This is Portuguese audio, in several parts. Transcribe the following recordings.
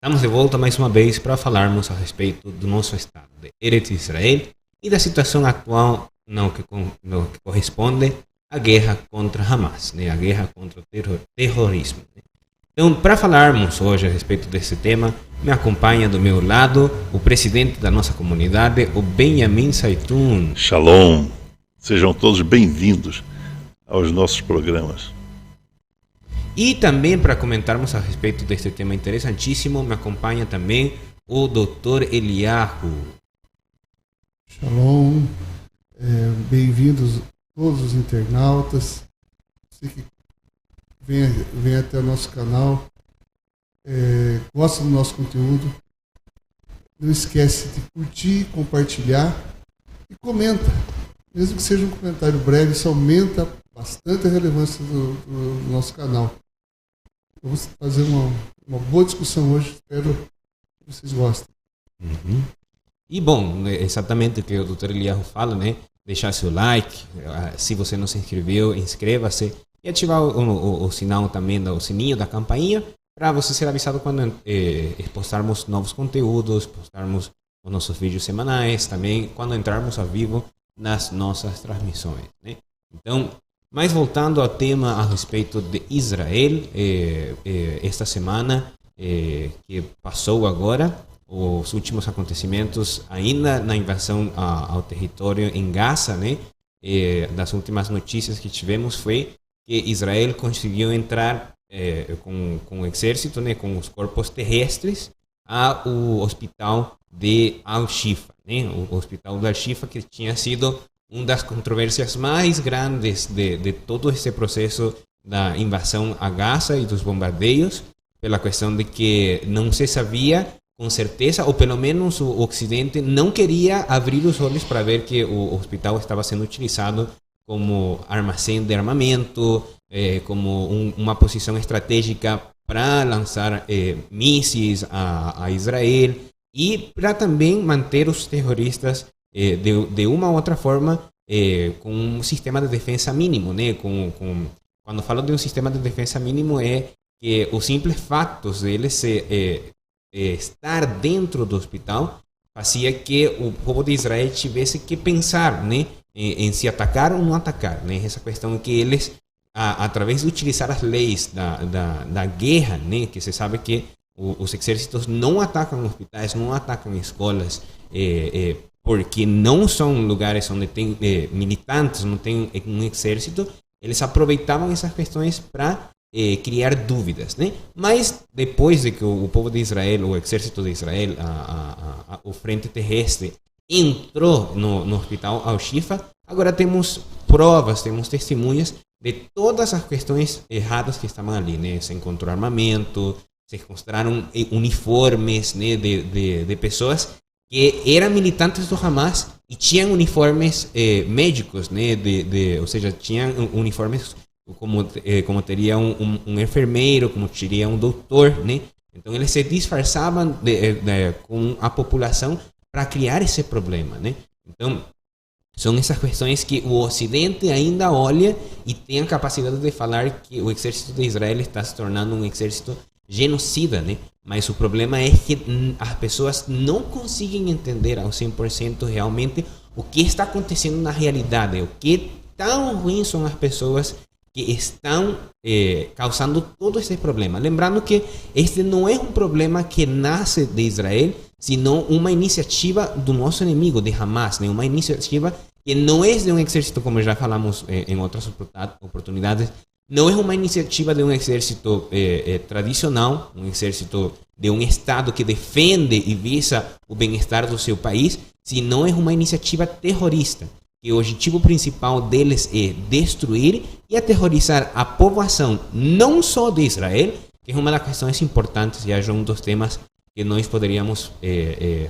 Estamos de volta mais uma vez para falarmos a respeito do nosso estado de Eretz Israel e da situação atual no que corresponde à guerra contra Hamas, né? A guerra contra o terrorismo. Né? Então, para falarmos hoje a respeito desse tema, me acompanha do meu lado o presidente da nossa comunidade, o Benjamin Saitun. Shalom, sejam todos bem-vindos aos nossos programas. E também para comentarmos a respeito deste tema interessantíssimo, me acompanha também o Dr. Eliyahu. Shalom, bem-vindos todos os internautas, você que vem até o nosso canal, gosta do nosso conteúdo, não esquece de curtir, compartilhar e comenta, mesmo que seja um comentário breve, isso aumenta bastante a relevância do nosso canal. Vamos fazer uma boa discussão hoje, espero que vocês gostem. Uhum. E bom, exatamente o que o Dr. Eliyahu fala, né? Deixar seu like, se você não se inscreveu, inscreva-se e ativar o sinal também, o sininho da campainha, para você ser avisado quando postarmos novos conteúdos, postarmos os nossos vídeos semanais, também quando entrarmos ao vivo nas nossas transmissões, né? Então, mas voltando ao tema a respeito de Israel, esta semana que passou agora, os últimos acontecimentos ainda na invasão ao território em Gaza, né? Das últimas notícias que tivemos foi que Israel conseguiu entrar com o exército, né? Com os corpos terrestres ao hospital de Al-Shifa, né? O hospital de Al-Shifa que tinha sido uma das controvérsias mais grandes de todo esse processo da invasão a Gaza e dos bombardeios, pela questão de que não se sabia com certeza, ou pelo menos o Ocidente não queria abrir os olhos para ver que o hospital estava sendo utilizado como armazém de armamento, como uma posição estratégica para lançar mísseis a Israel e para também manter os terroristas de uma ou outra forma com um sistema de defesa mínimo, né? Quando falo de um sistema de defesa mínimo é que os simples fatos deles estar dentro do hospital fazia que o povo de Israel tivesse que pensar, né? Em se atacar ou não atacar, né? Essa questão que eles, através de utilizar as leis da guerra, né? Que se sabe que os exércitos não atacam hospitais, não atacam escolas, porque não são lugares onde tem militantes, não tem um exército, eles aproveitavam essas questões para criar dúvidas, né? Mas depois de que o povo de Israel, o exército de Israel, o frente terrestre, entrou no hospital Al-Shifa, agora temos provas, temos testemunhas de todas as questões erradas que estavam ali, né? Se encontrou armamento, se encontraram uniformes, né? de pessoas que eram militantes do Hamas e tinham uniformes médicos, né? Ou seja, tinham uniformes como teria um enfermeiro, como teria um doutor, né? Então eles se disfarçavam com a população para criar esse problema, né? Então são essas questões que o Ocidente ainda olha e tem a capacidade de falar que o exército de Israel está se tornando um exército genocida, né? Mas o problema é que as pessoas não conseguem entender ao 100% realmente o que está acontecendo na realidade, o que tão ruim são as pessoas que estão causando todo esse problema. Lembrando que este não é um problema que nasce de Israel, sino uma iniciativa do nosso inimigo, de Hamas, né? Uma iniciativa que não é de um exército, como já falamos em outras oportunidades, não é uma iniciativa de um exército tradicional, um exército de um Estado que defende e visa o bem-estar do seu país, senão é uma iniciativa terrorista, que o objetivo principal deles é destruir e aterrorizar a população, não só de Israel, que é uma das questões importantes, e é um dos temas que nós poderíamos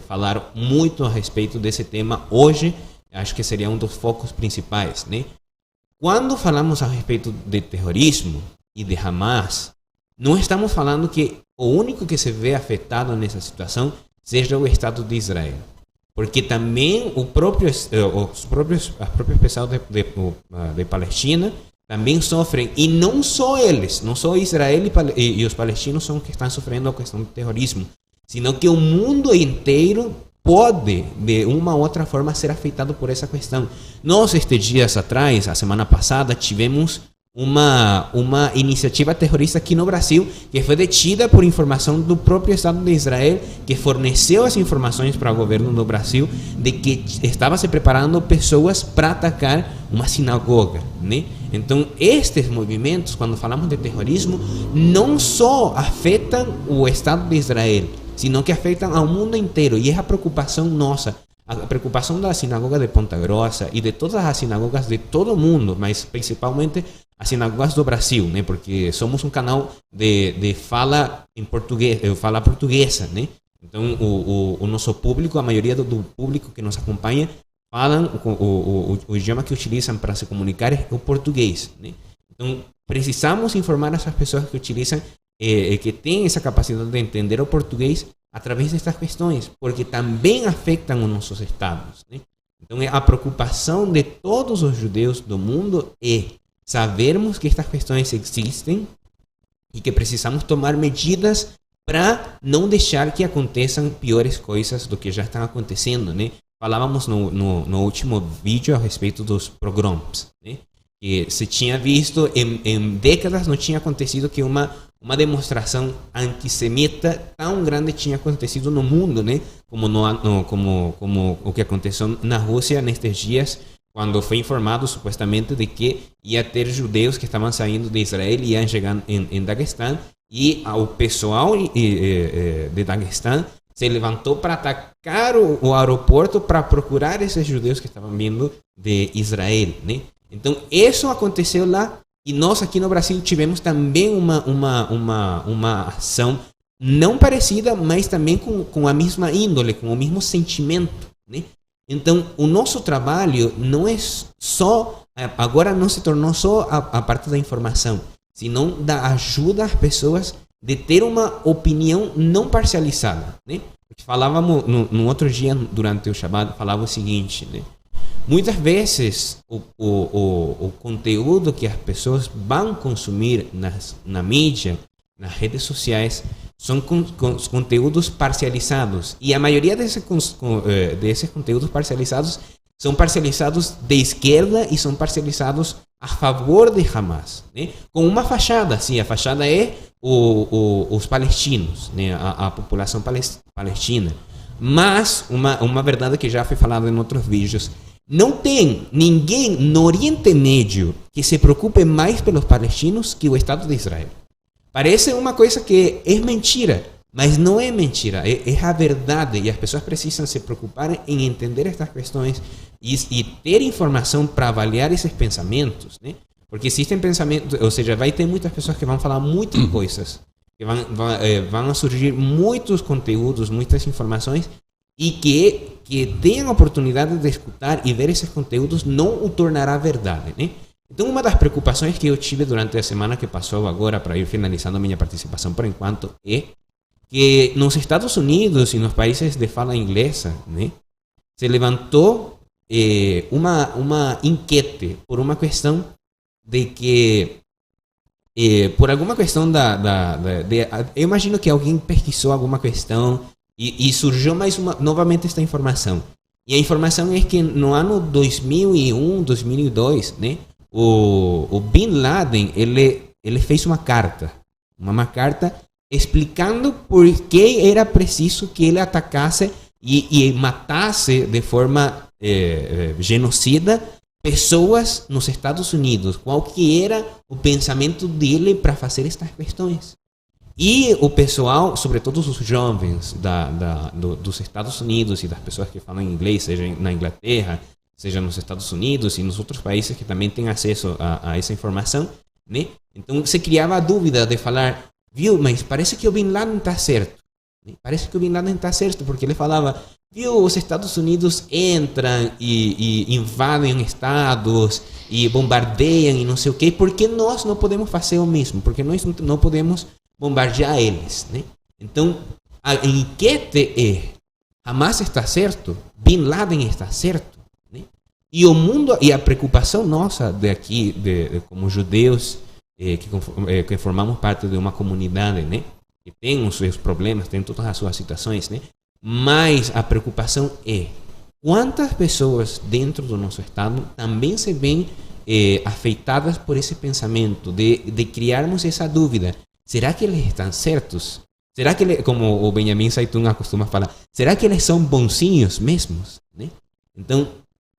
falar muito a respeito desse tema hoje, acho que seria um dos focos principais, né? Quando falamos a respeito de terrorismo e de Hamas, não estamos falando que o único que se vê afetado nessa situação seja o Estado de Israel. Porque também as próprias pessoas de Palestina também sofrem, e não só eles, não só Israel e os palestinos são os que estão sofrendo a questão do terrorismo, sino que o mundo inteiro pode, de uma ou outra forma, ser afetado por essa questão. Nós, estes dias atrás, a semana passada, tivemos uma iniciativa terrorista aqui no Brasil, que foi detida por informação do próprio Estado de Israel, que forneceu as informações para o governo do Brasil de que estava se preparando pessoas para atacar uma sinagoga, né? Então, estes movimentos, quando falamos de terrorismo, não só afetam o Estado de Israel, sino que afetam ao mundo inteiro. E é a preocupação nossa, a preocupação da sinagoga de Ponta Grossa e de todas as sinagogas de todo o mundo, mas principalmente as sinagogas do Brasil, né? Porque somos um canal de fala em português, fala portuguesa, né? Então, o nosso público, a maioria do público que nos acompanha, falam o idioma que utilizam para se comunicar é o português, né? Então, precisamos informar essas pessoas que utilizam, que têm essa capacidade de entender o português através destas questões, porque também afetam os nossos estados, né? Então, a preocupação de todos os judeus do mundo é sabermos que estas questões existem e que precisamos tomar medidas para não deixar que aconteçam piores coisas do que já estão acontecendo, né? Falávamos no último vídeo a respeito dos pogroms, né? Que se tinha visto, em décadas não tinha acontecido que uma demonstração antissemita tão grande tinha acontecido no mundo, né? Como o que aconteceu na Rússia nestes dias, quando foi informado supostamente de que ia ter judeus que estavam saindo de Israel e iam chegar em Daguestão, e o pessoal de Daguestão se levantou para atacar o aeroporto para procurar esses judeus que estavam vindo de Israel, né? Então, isso aconteceu lá, e nós aqui no Brasil tivemos também uma ação não parecida, mas também com a mesma índole, com o mesmo sentimento, né? Então, o nosso trabalho não é só, agora não se tornou só a parte da informação, senão da ajuda às pessoas de ter uma opinião não parcializada, né? Porque falávamos no outro dia, durante o Shabbat, falava o seguinte, né? Muitas vezes o conteúdo que as pessoas vão consumir na mídia, nas redes sociais, são conteúdos parcializados. E a maioria desses conteúdos parcializados são parcializados de esquerda e são parcializados a favor de Hamas, né? Com uma fachada, sim, a fachada é os palestinos, né? A população palestina. Mas uma verdade que já foi falada em outros vídeos: não tem ninguém no Oriente Médio que se preocupe mais pelos palestinos que o Estado de Israel. Parece uma coisa que é mentira, mas não é mentira, é a verdade. E as pessoas precisam se preocupar em entender estas questões e ter informação para avaliar esses pensamentos, né? Porque existem pensamentos, ou seja, vai ter muitas pessoas que vão falar muitas coisas, que vão surgir muitos conteúdos, muitas informações, e que tenham a oportunidade de escutar e ver esses conteúdos não o tornará verdade, né? Então, uma das preocupações que eu tive durante a semana que passou agora, para ir finalizando a minha participação por enquanto, é que nos Estados Unidos e nos países de fala inglesa, né, se levantou uma enquete por uma questão de que, por alguma questão eu imagino que alguém pesquisou alguma questão e surgiu novamente esta informação. E a informação é que no ano 2001, 2002, né, o Bin Laden, ele fez uma carta explicando por que era preciso que ele atacasse e matasse de forma genocida pessoas nos Estados Unidos. Qual que era o pensamento dele para fazer estas questões? E o pessoal, sobretudo os jovens dos Estados Unidos e das pessoas que falam inglês, seja na Inglaterra, seja nos Estados Unidos e nos outros países que também têm acesso a essa informação, né? Então, se criava a dúvida de falar, viu, mas parece que o Bin Laden está certo. Né? Parece que o Bin Laden está certo, porque ele falava, viu, os Estados Unidos entram e invadem estados e bombardeiam e não sei o quê, por que nós não podemos fazer o mesmo? Porque nós não podemos bombardear eles, né? Então, a enquete é, Hamas está certo? Bin Laden está certo? E o mundo, e a preocupação nossa como judeus que formamos parte de uma comunidade, né, que tem os seus problemas, tem todas as suas situações, né? Mas a preocupação é quantas pessoas dentro do nosso estado também se veem afetadas por esse pensamento de criarmos essa dúvida. Será que eles estão certos? Será que, como o Benjamin Saitun costuma falar, será que eles são bonzinhos mesmos? Né? Então,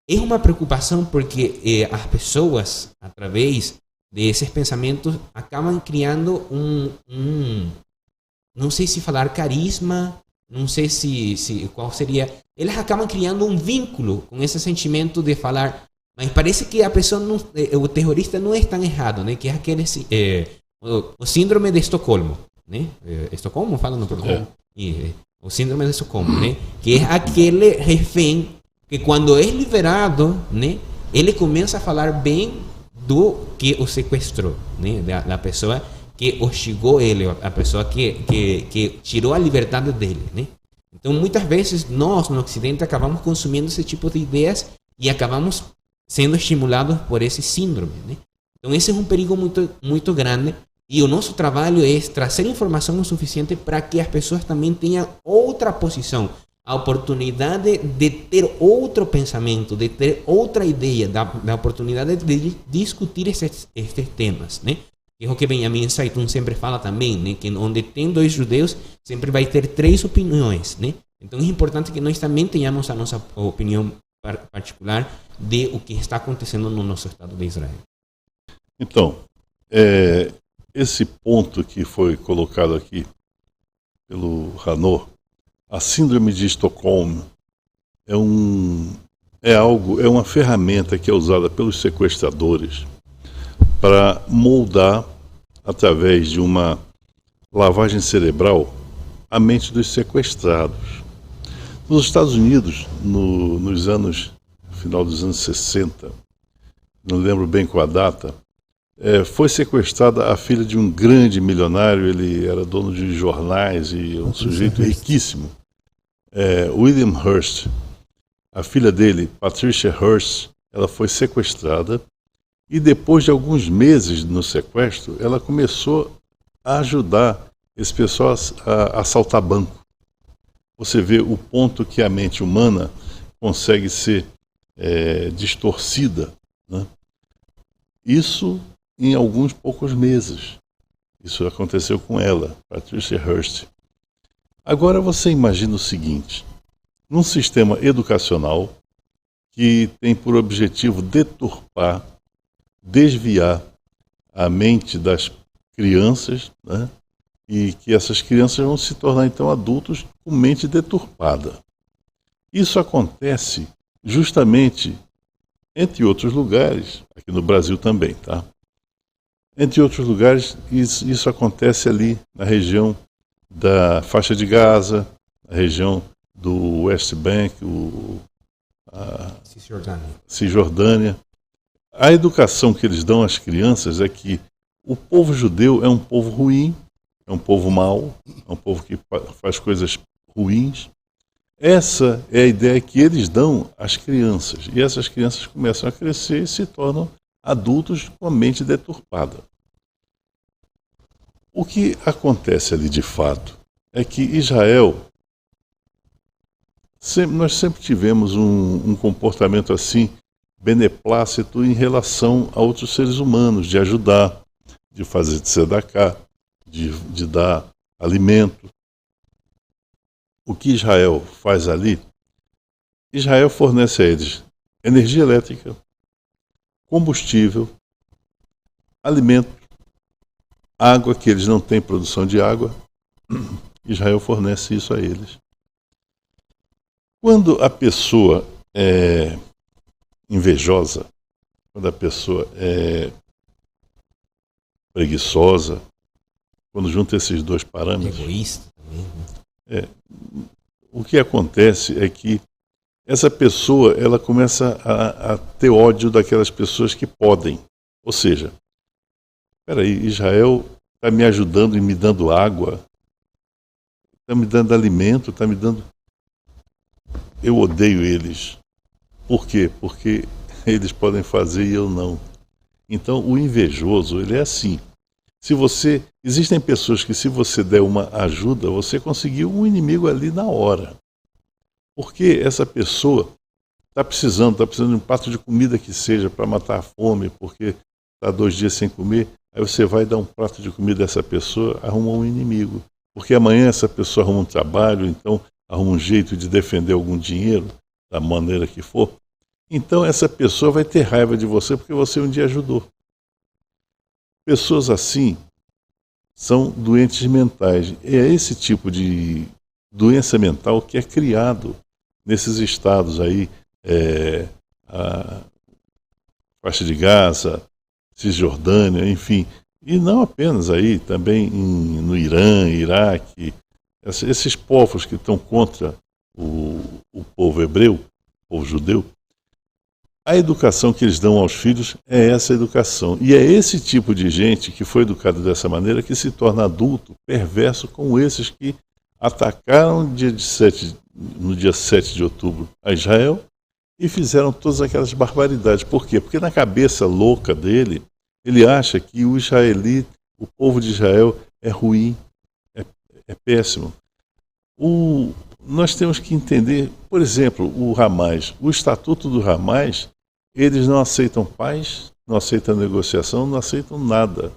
é uma preocupação porque as pessoas, através desses pensamentos, acabam criando não sei se falar carisma, não sei qual seria. Eles acabam criando um vínculo com esse sentimento de falar, mas parece que a pessoa, o terrorista não é tão errado, né? Que é aquele o síndrome de Estocolmo, né? Estocolmo fala no português. O síndrome de Estocolmo, né? Que é aquele refém que quando é liberado, né? Ele começa a falar bem do que o sequestrou, né? Da pessoa que hostigou ele, a pessoa que tirou a liberdade dele, né? Então, muitas vezes, nós, no Ocidente, acabamos consumindo esse tipo de ideias e acabamos sendo estimulados por esse síndrome, né? Então, esse é um perigo muito, muito grande e o nosso trabalho é trazer informação o suficiente para que as pessoas também tenham outra posição, a oportunidade de ter outro pensamento, de ter outra ideia, da oportunidade de discutir esses temas, né? É o que Benjamin Saitun sempre fala também, né? Que onde tem dois judeus, sempre vai ter três opiniões, né? Então é importante que nós também tenhamos a nossa opinião particular de o que está acontecendo no nosso Estado de Israel. Então, esse ponto que foi colocado aqui pelo Hanor, a síndrome de Estocolmo, é uma ferramenta que é usada pelos sequestradores para moldar, através de uma lavagem cerebral, a mente dos sequestrados. Nos Estados Unidos, final dos anos 60, não lembro bem qual a data, foi sequestrada a filha de um grande milionário, ele era dono de jornais e um sujeito riquíssimo, William Hearst. A filha dele, Patricia Hearst, ela foi sequestrada. E depois de alguns meses no sequestro, ela começou a ajudar esse pessoal a assaltar banco. Você vê o ponto que a mente humana consegue ser distorcida, né? Isso em alguns poucos meses. Isso aconteceu com ela, Patricia Hearst. Agora você imagina o seguinte, num sistema educacional que tem por objetivo deturpar, desviar a mente das crianças, né? E que essas crianças vão se tornar então adultos com mente deturpada. Isso acontece justamente, entre outros lugares, aqui no Brasil também, tá? Entre outros lugares, isso acontece ali na região da faixa de Gaza, na região do West Bank, Cisjordânia. A educação que eles dão às crianças é que o povo judeu é um povo ruim, é um povo mau, é um povo que faz coisas ruins. Essa é a ideia que eles dão às crianças. E essas crianças começam a crescer e se tornam adultos com a mente deturpada. O que acontece ali de fato é que Israel, nós sempre tivemos um comportamento assim, beneplácito em relação a outros seres humanos, de ajudar, de fazer tzedakah, de dar alimento. O que Israel faz ali? Israel fornece a eles energia elétrica, combustível, alimento, água, que eles não têm produção de água. Israel fornece isso a eles. Quando a pessoa é invejosa, quando a pessoa é preguiçosa, quando junta esses dois parâmetros, egoísta também, né? O que acontece é que essa pessoa ela começa a ter ódio daquelas pessoas que podem. Ou seja, peraí, Israel está me ajudando e me dando água, está me dando alimento, está me dando... Eu odeio eles. Por quê? Porque eles podem fazer e eu não. Então, o invejoso, ele é assim. Existem pessoas que, se você der uma ajuda, você conseguiu um inimigo ali na hora. Porque essa pessoa está precisando de um prato de comida que seja para matar a fome, porque está 2 dias sem comer. Aí você vai dar um prato de comida a essa pessoa, arruma um inimigo. Porque amanhã essa pessoa arruma um trabalho, então arruma um jeito de defender algum dinheiro, da maneira que for. Então essa pessoa vai ter raiva de você porque você um dia ajudou. Pessoas assim são doentes mentais. É esse tipo de doença mental que é criado nesses estados aí, a faixa de Gaza, Cisjordânia, enfim. E não apenas aí, também no Irã, Iraque, esses povos que estão contra o povo hebreu, o povo judeu. A educação que eles dão aos filhos é essa educação. E é esse tipo de gente que foi educado dessa maneira que se torna adulto, perverso, como esses que atacaram no dia 7 de outubro a Israel e fizeram todas aquelas barbaridades. Por quê? Porque na cabeça louca dele, ele acha que o povo de Israel é ruim, é péssimo. Nós temos que entender, por exemplo, o Hamas. O estatuto do Hamas, eles não aceitam paz, não aceitam negociação, não aceitam nada.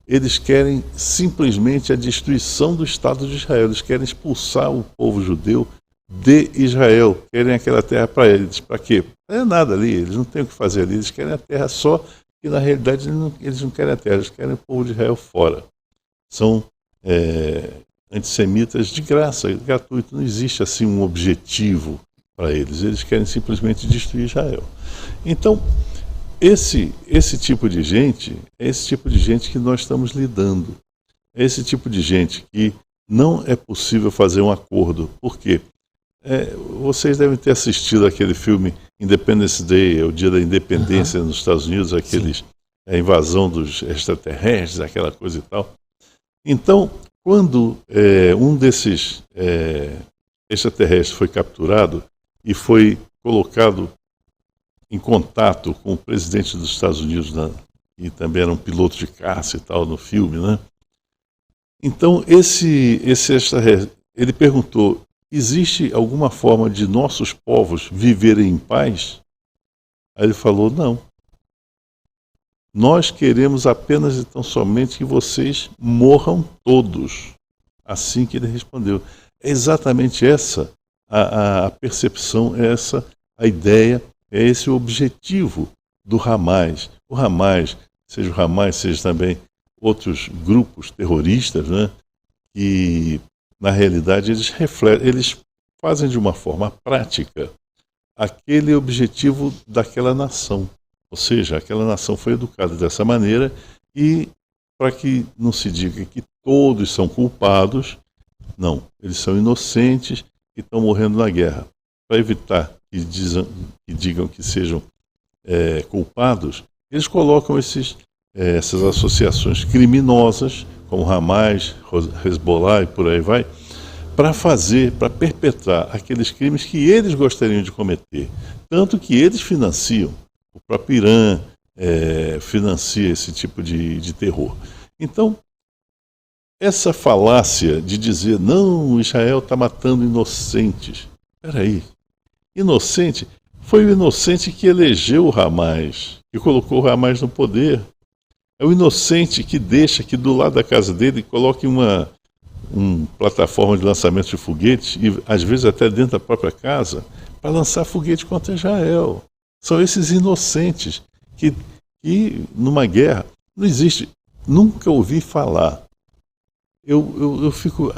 Eles querem simplesmente a destruição do Estado de Israel. Eles querem expulsar o povo judeu de Israel. Querem aquela terra para eles. Para quê? Não é nada ali, eles não têm o que fazer ali. Eles querem a terra só, e na realidade eles não querem a terra, eles querem o povo de Israel fora. São antissemitas de graça, gratuito. Não existe assim um objetivo para eles. Eles querem simplesmente destruir Israel. Então, esse tipo de gente é esse tipo de gente que nós estamos lidando. É esse tipo de gente que não é possível fazer um acordo. Por quê? Vocês devem ter assistido aquele filme Independence Day, o Dia da Independência nos Estados Unidos, a invasão dos extraterrestres, aquela coisa e tal. Então, quando um desses extraterrestres foi capturado e foi colocado em contato com o presidente dos Estados Unidos, né, e também era um piloto de caça e tal no filme, né? Então, esse extraterrestre, ele perguntou: existe alguma forma de nossos povos viverem em paz? Aí ele falou: não. Nós queremos apenas e tão somente que vocês morram todos. Assim que ele respondeu. É exatamente essa a percepção, é essa a ideia, é esse o objetivo do Hamas. O Hamas, seja também outros grupos terroristas, né, que na realidade eles fazem de uma forma prática aquele objetivo daquela nação. Ou seja, aquela nação foi educada dessa maneira, e para que não se diga que todos são culpados, não, eles são inocentes e estão morrendo na guerra. Para evitar que digam que sejam culpados, eles colocam essas associações criminosas, como Hamas, Hezbollah e por aí vai, para perpetrar aqueles crimes que eles gostariam de cometer. Tanto que eles financiam. O próprio Irã financia esse tipo de terror. Então, essa falácia de dizer, não, Israel está matando inocentes. Espera aí, inocente? Foi o inocente que elegeu o Hamas, que colocou o Hamas no poder. É o inocente que deixa que do lado da casa dele coloque uma plataforma de lançamento de foguetes, e às vezes até dentro da própria casa, para lançar foguete contra Israel. São esses inocentes que numa guerra não existe. Nunca ouvi falar. Eu fico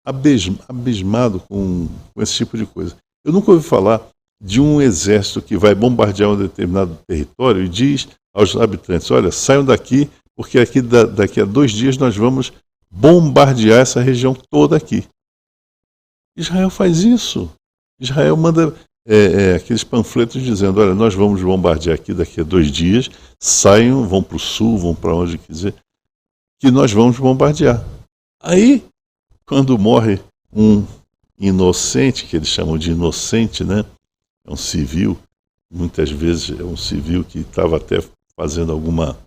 abismado com esse tipo de coisa. Eu nunca ouvi falar de um exército que vai bombardear um determinado território e diz aos habitantes: olha, saiam daqui, porque daqui a 2 dias nós vamos bombardear essa região toda aqui. Israel faz isso. Israel manda aqueles panfletos dizendo: olha, nós vamos bombardear aqui daqui a 2 dias, saiam, vão para o sul, vão para onde quiser, que nós vamos bombardear. Aí, quando morre um inocente, que eles chamam de inocente, né? É um civil, muitas vezes é um civil que estava até fazendo alguma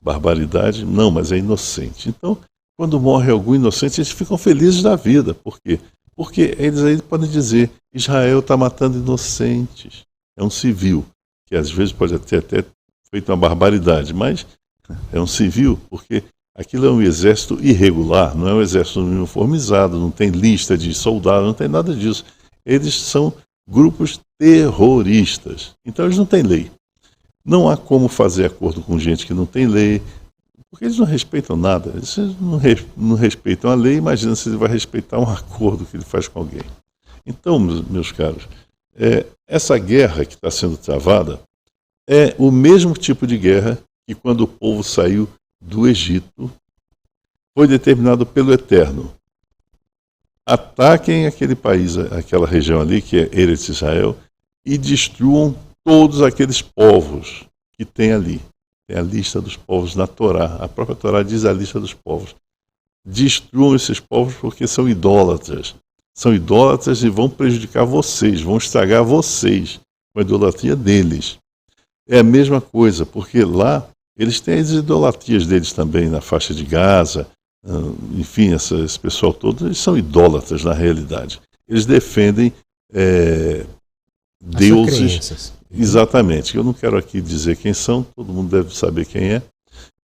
barbaridade, não, mas é inocente. Então, quando morre algum inocente, eles ficam felizes da vida. Por quê? Porque eles aí podem dizer, Israel está matando inocentes. É um civil, que às vezes pode ter até feito uma barbaridade, mas é um civil, porque aquilo é um exército irregular, não é um exército uniformizado, não tem lista de soldados, não tem nada disso. Eles são grupos terroristas. Então eles não têm lei. Não há como fazer acordo com gente que não tem lei, porque eles não respeitam nada. Eles não respeitam a lei, imagina se ele vai respeitar um acordo que ele faz com alguém. Então, meus caros, essa guerra que está sendo travada é o mesmo tipo de guerra que quando o povo saiu do Egito foi determinado pelo Eterno. Ataquem aquele país, aquela região ali, que é Eretz Israel, e destruam todos aqueles povos que tem ali. Tem a lista dos povos na Torá. A própria Torá diz a lista dos povos. Destruam esses povos porque são idólatras. São idólatras e vão prejudicar vocês, vão estragar vocês com a idolatria deles. É a mesma coisa, porque lá eles têm as idolatrias deles também, na faixa de Gaza, enfim, esse pessoal todo, eles são idólatras na realidade. Eles defendem deuses. Exatamente. Eu não quero aqui dizer quem são, todo mundo deve saber quem é,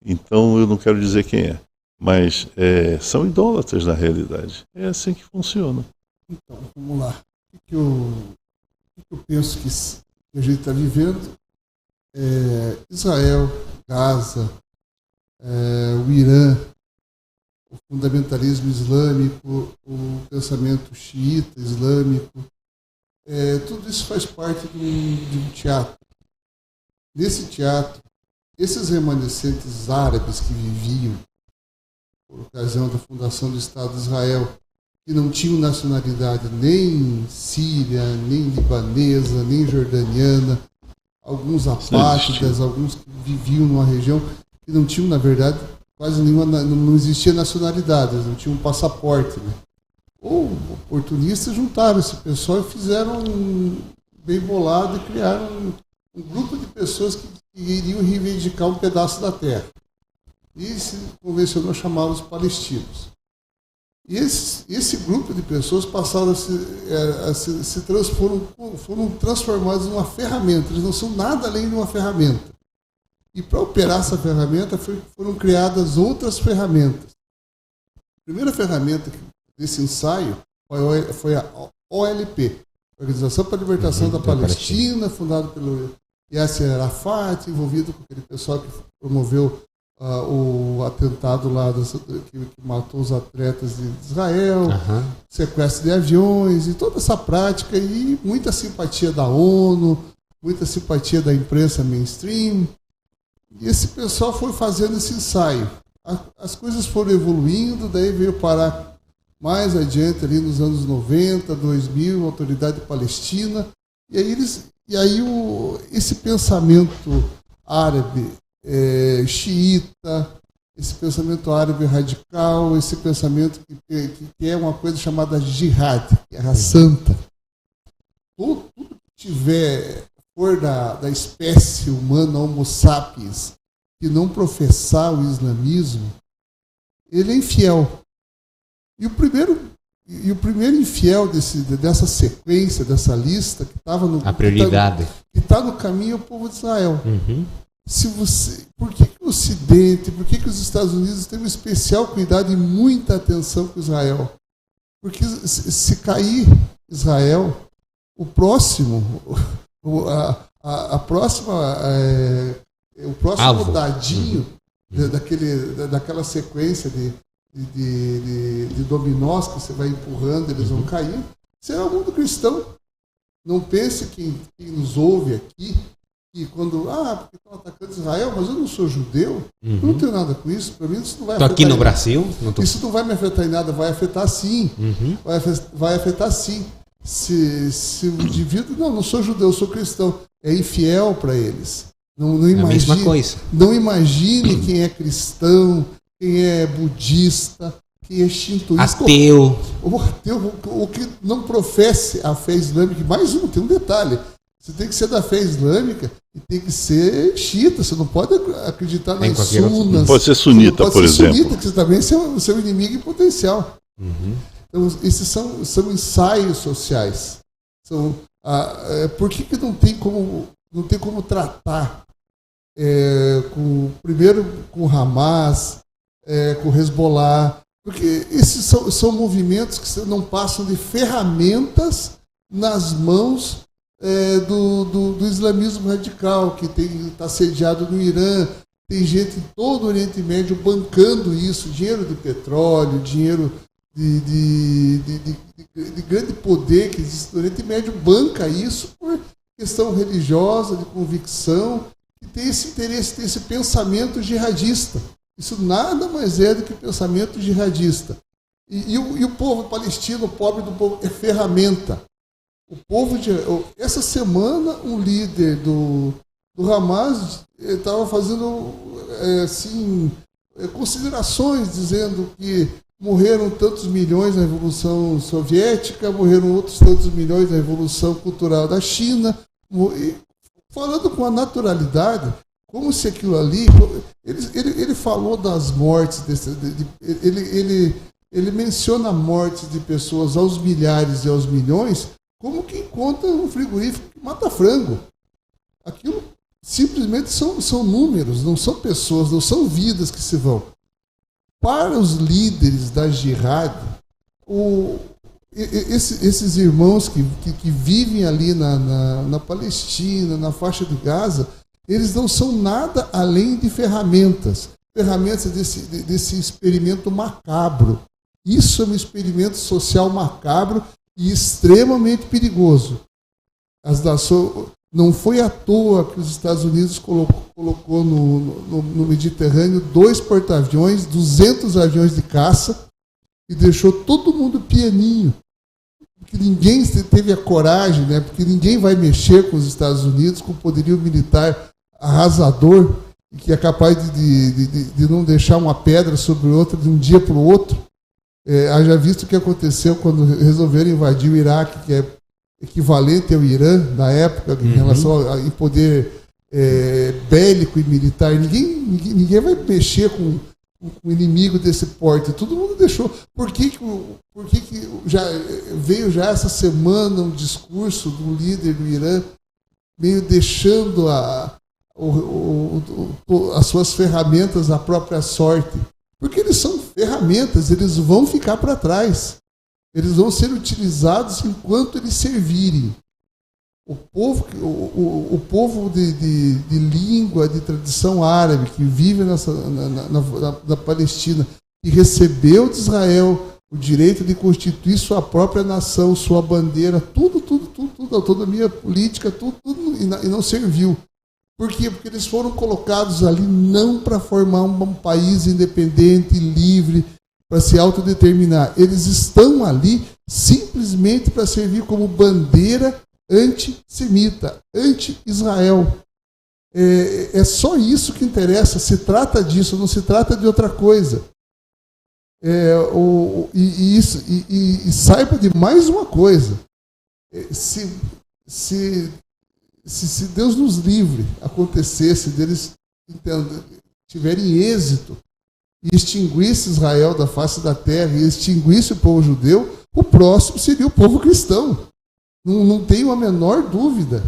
então eu não quero dizer quem é. Mas são idólatras na realidade. É assim que funciona. Então, vamos lá. O que eu penso que a gente está vivendo? Israel, Gaza, o Irã, o fundamentalismo islâmico, o pensamento xiita islâmico, tudo isso faz parte de um teatro. Nesse teatro, esses remanescentes árabes que viviam por ocasião da fundação do Estado de Israel, que não tinham nacionalidade nem síria, nem libanesa, nem jordaniana, alguns apátridas, alguns que viviam numa região que não tinham, na verdade, quase nenhuma, não existia nacionalidade, eles não tinham um passaporte, né? Ou oportunistas juntaram esse pessoal e fizeram bem bolado e criaram um grupo de pessoas que iriam reivindicar um pedaço da terra. E se convencionou chamá-los palestinos. E esse grupo de pessoas passaram foram transformados numa ferramenta. Eles não são nada além de uma ferramenta. E para operar essa ferramenta foram criadas outras ferramentas. A primeira ferramenta desse ensaio foi a OLP, Organização para a Libertação da Palestina, fundada pelo Yasser Arafat, envolvido com aquele pessoal que promoveu o atentado lá que matou os atletas de Israel, sequestro de aviões e toda essa prática, e muita simpatia da ONU, muita simpatia da imprensa mainstream. E esse pessoal foi fazendo esse ensaio. As coisas foram evoluindo, daí veio parar mais adiante, ali nos anos 90, 2000, a Autoridade Palestina, e aí esse pensamento árabe xiita, esse pensamento árabe radical, esse pensamento que é uma coisa chamada jihad, guerra santa. Tudo que for da espécie humana, Homo sapiens, que não professar o islamismo, ele é infiel. E o primeiro infiel dessa sequência, dessa lista, que estava no... A prioridade. Que está no caminho é o povo de Israel. Por que o Ocidente, por que os Estados Unidos têm um especial cuidado e muita atenção com Israel? Porque se cair Israel, o próximo dadinho daquela sequência de dominós que você vai empurrando, eles vão cair, será o mundo cristão. Não pense quem nos ouve aqui, que quando, porque estão atacando Israel, mas eu não sou judeu, não tenho nada com isso, para mim isso não vai afetar. Estou aqui no Brasil. Isso não vai me afetar em nada, vai afetar sim. Vai afetar sim. Se o indivíduo, não sou judeu, eu sou cristão, é infiel para eles. Não imagine, a mesma coisa. Não imagine quem é cristão, quem é budista, quem é shintoísta. Ateu. O que não professe a fé islâmica. Mais tem um detalhe. Você tem que ser da fé islâmica e tem que ser xiita. Você não pode acreditar nas sunnas. Não pode ser sunita, por exemplo. Sunita, que você também é seu inimigo em potencial. Então, esses são ensaios sociais. Por que não tem como tratar primeiro com o Hamas, com o Hezbollah? Porque esses são movimentos que não passam de ferramentas nas mãos do islamismo radical, que está sediado no Irã. Tem gente em todo o Oriente Médio bancando isso, dinheiro de petróleo, dinheiro de grande poder que existe no Oriente Médio, banca isso por questão religiosa, de convicção, e tem esse interesse, tem esse pensamento jihadista. Isso nada mais é do que pensamento jihadista. E o povo palestino, o pobre do povo, é ferramenta. Essa semana, um líder do Hamas estava fazendo considerações, dizendo que morreram tantos milhões na Revolução Soviética, morreram outros tantos milhões na Revolução Cultural da China, falando com a naturalidade, como se aquilo ali... Ele falou das mortes, ele menciona a morte de pessoas aos milhares e aos milhões, como quem conta um frigorífico que mata frango. Aquilo simplesmente são números, não são pessoas, não são vidas que se vão. Para os líderes da jihad, esses irmãos que vivem ali na Palestina, na faixa de Gaza, eles não são nada além de ferramentas desse experimento macabro. Isso é um experimento social macabro e extremamente perigoso. Não foi à toa que os Estados Unidos colocou no Mediterrâneo 2 porta-aviões, 200 aviões de caça e deixou todo mundo pianinho. Porque ninguém teve a coragem, né? Porque ninguém vai mexer com os Estados Unidos, com o poderio militar arrasador, que é capaz de não deixar uma pedra sobre outra de um dia para o outro. Haja visto o que aconteceu quando resolveram invadir o Iraque, que é equivalente ao Irã na época, em relação ao poder bélico e militar. Ninguém vai mexer com um inimigo desse porte. Todo mundo deixou. Por que veio já essa semana um discurso do líder do Irã meio deixando as suas ferramentas à própria sorte? Porque eles são ferramentas, eles vão ficar para trás. Eles vão ser utilizados enquanto eles servirem. O povo de língua, de tradição árabe, que vive na Palestina, que recebeu de Israel o direito de constituir sua própria nação, sua bandeira, tudo, a autonomia política, tudo, e não serviu. Por quê? Porque eles foram colocados ali não para formar um país independente, livre, para se autodeterminar. Eles estão ali simplesmente para servir como bandeira antissemita, anti-Israel. É só isso que interessa. Se trata disso, não se trata de outra coisa. E saiba de mais uma coisa. Se Deus nos livre acontecesse deles tiverem êxito e extinguisse Israel da face da terra e extinguisse o povo judeu, o próximo seria o povo cristão. Não tenho a menor dúvida.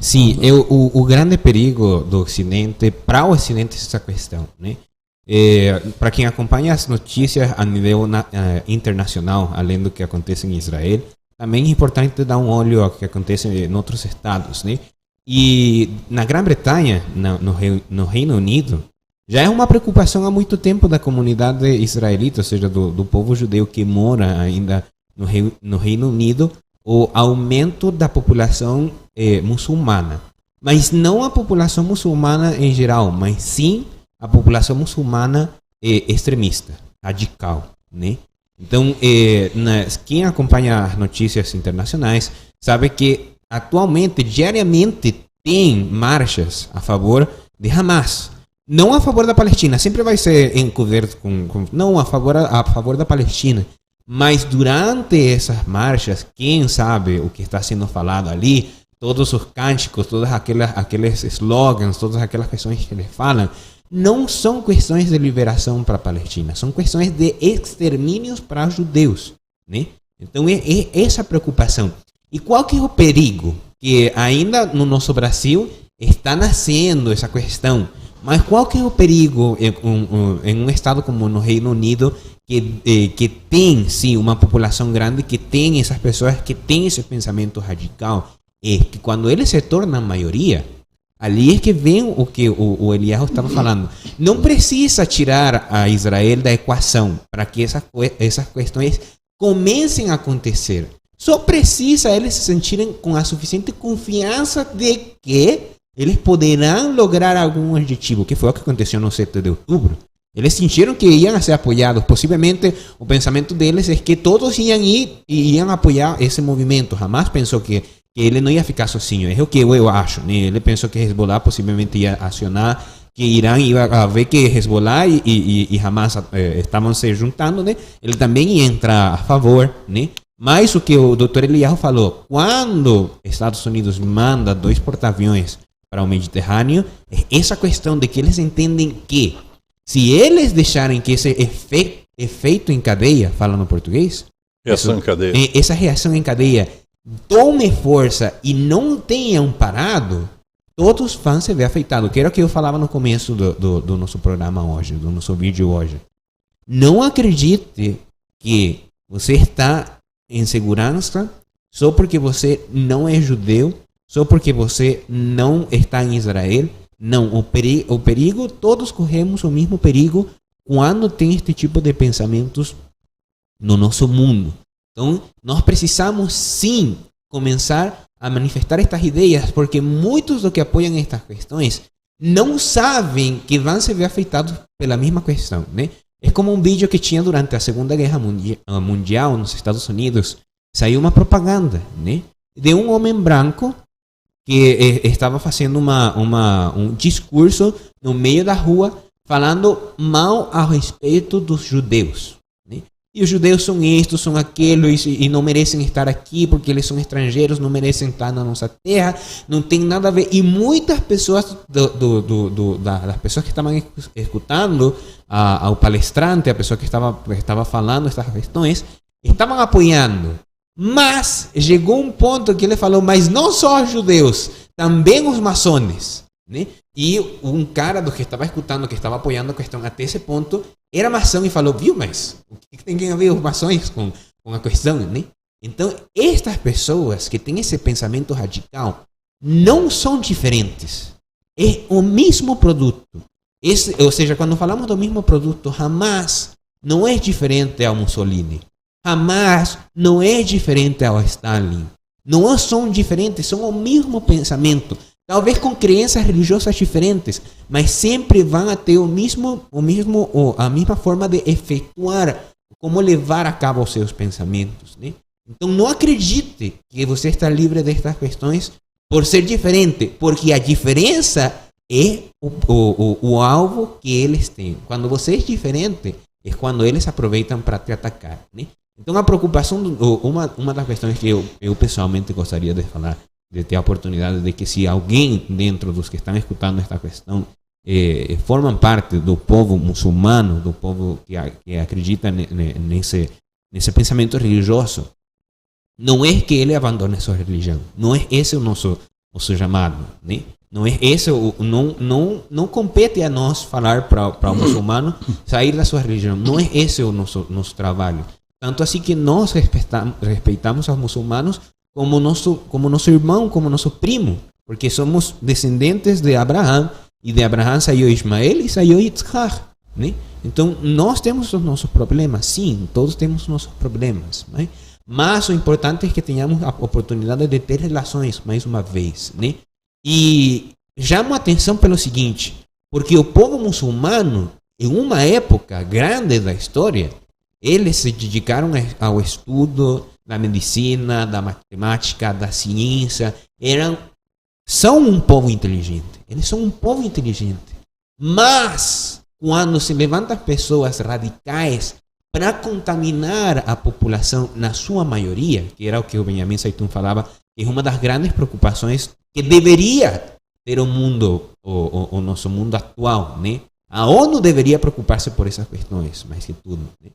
Sim, o grande perigo do Ocidente, para o Ocidente, é essa questão, né? Para quem acompanha as notícias a nível internacional, além do que acontece em Israel, também é importante dar um olho ao que acontece em outros estados, né? E na Grã-Bretanha, no Reino Unido, já é uma preocupação há muito tempo da comunidade israelita, ou seja, do povo judeu que mora ainda no Reino Unido, o aumento da população muçulmana. Mas não a população muçulmana em geral, mas sim a população muçulmana extremista, radical, né? Então, quem acompanha as notícias internacionais sabe que atualmente, diariamente, tem marchas a favor de Hamas. Não a favor da Palestina, sempre vai ser encoberto não a favor da Palestina. Mas durante essas marchas, quem sabe o que está sendo falado ali, todos os cânticos, todos aqueles slogans, todas aquelas questões que eles falam, não são questões de liberação para a Palestina, são questões de extermínios para os judeus, né? Então é essa preocupação. E qual que é o perigo? Que ainda no nosso Brasil está nascendo essa questão. Mas qual que é o perigo em um estado como no Reino Unido, que tem, sim, uma população grande, que tem essas pessoas que têm esse pensamento radical? É que quando eles se tornam maioria, ali é que vem o que o Eliyahu estava falando. Não precisa tirar a Israel da equação para que essas questões comecem a acontecer. Só precisa eles se sentirem com a suficiente confiança de que eles poderão lograr algum objetivo, que foi o que aconteceu no 7 de outubro. Eles sentiram que iam ser apoiados. Possivelmente o pensamento deles é que todos iam ir e iam apoiar esse movimento. Hamas pensou que ele não ia ficar sozinho. É o que eu acho, né? Ele pensou que Hezbollah possivelmente ia acionar, que Irã ia ver que Hezbollah e Hamas estavam se juntando, né? Ele também ia entrar a favor, né? Mas o que o Dr. Eliyahu falou, quando Estados Unidos manda 2 porta-aviões para o Mediterrâneo, é essa questão de que eles entendem que se eles deixarem que esse efeito em cadeia, falando português, reação em cadeia, essa reação em cadeia tome força e não tenham parado, todos vão se ver afetados. Que era o que eu falava no começo do nosso programa hoje, do nosso vídeo hoje. Não acredite que você está em segurança só porque você não é judeu, só porque você não está em Israel. Não, o perigo, todos corremos o mesmo perigo quando tem este tipo de pensamentos no nosso mundo. Então, nós precisamos sim começar a manifestar estas ideias, porque muitos do que apoiam estas questões não sabem que vão se ver afetados pela mesma questão, né? É como um vídeo que tinha durante a Segunda Guerra Mundial nos Estados Unidos. Saiu uma propaganda, né, de um homem branco que estava fazendo um discurso no meio da rua falando mal a respeito dos judeus, né? E os judeus são estes, são aqueles e não merecem estar aqui porque eles são estrangeiros, não merecem estar na nossa terra, não tem nada a ver. E muitas pessoas das pessoas que estavam escutando ao palestrante, a pessoa que estava falando essas questões, estavam apoiando. Mas chegou um ponto que ele falou, mas não só os judeus, também os maçones, né? E um cara do que estava escutando, que estava apoiando a questão até esse ponto, era maçom e falou, viu, mas o que tem a ver os maçons com a questão, né? Então, estas pessoas que têm esse pensamento radical não são diferentes. É o mesmo produto. Ou seja, quando falamos do mesmo produto, Hamas não é diferente ao Mussolini. Hamas não é diferente ao Stalin. Não são diferentes, são o mesmo pensamento. Talvez com crenças religiosas diferentes, mas sempre vão ter a mesma forma de efetuar, como levar a cabo os seus pensamentos, né? Então não acredite que você está livre destas questões por ser diferente, porque a diferença é o alvo que eles têm. Quando você é diferente, é quando eles aproveitam para te atacar, né? Então a preocupação, uma das questões que eu pessoalmente gostaria de falar, de ter a oportunidade de que se alguém dentro dos que estão escutando esta questão formam parte do povo muçulmano, do povo que acredita nesse pensamento religioso, não é que ele abandone sua religião, não é esse o nosso chamado, né? Não é esse não compete a nós falar para o muçulmano sair da sua religião, não é esse o nosso trabalho. Tanto assim que nós respeitamos aos muçulmanos como nosso irmão, como nosso primo, porque somos descendentes de Abraão, e de Abraão saiu Ismael e saiu Yitzhak, né? Então nós temos os nossos problemas, sim, todos temos os nossos problemas, né? Mas o importante é que tenhamos a oportunidade de ter relações mais uma vez, né? E chamo a atenção pelo seguinte, porque o povo muçulmano, em uma época grande da história, eles se dedicaram ao estudo da medicina, da matemática, da ciência. São um povo inteligente. Eles são um povo inteligente. Mas, quando se levantam pessoas radicais para contaminar a população na sua maioria, que era o que o Benjamin Zeitoun falava, que é uma das grandes preocupações que deveria ter o mundo, o nosso mundo atual, né? A ONU deveria preocupar-se por essas questões, mais que tudo, né?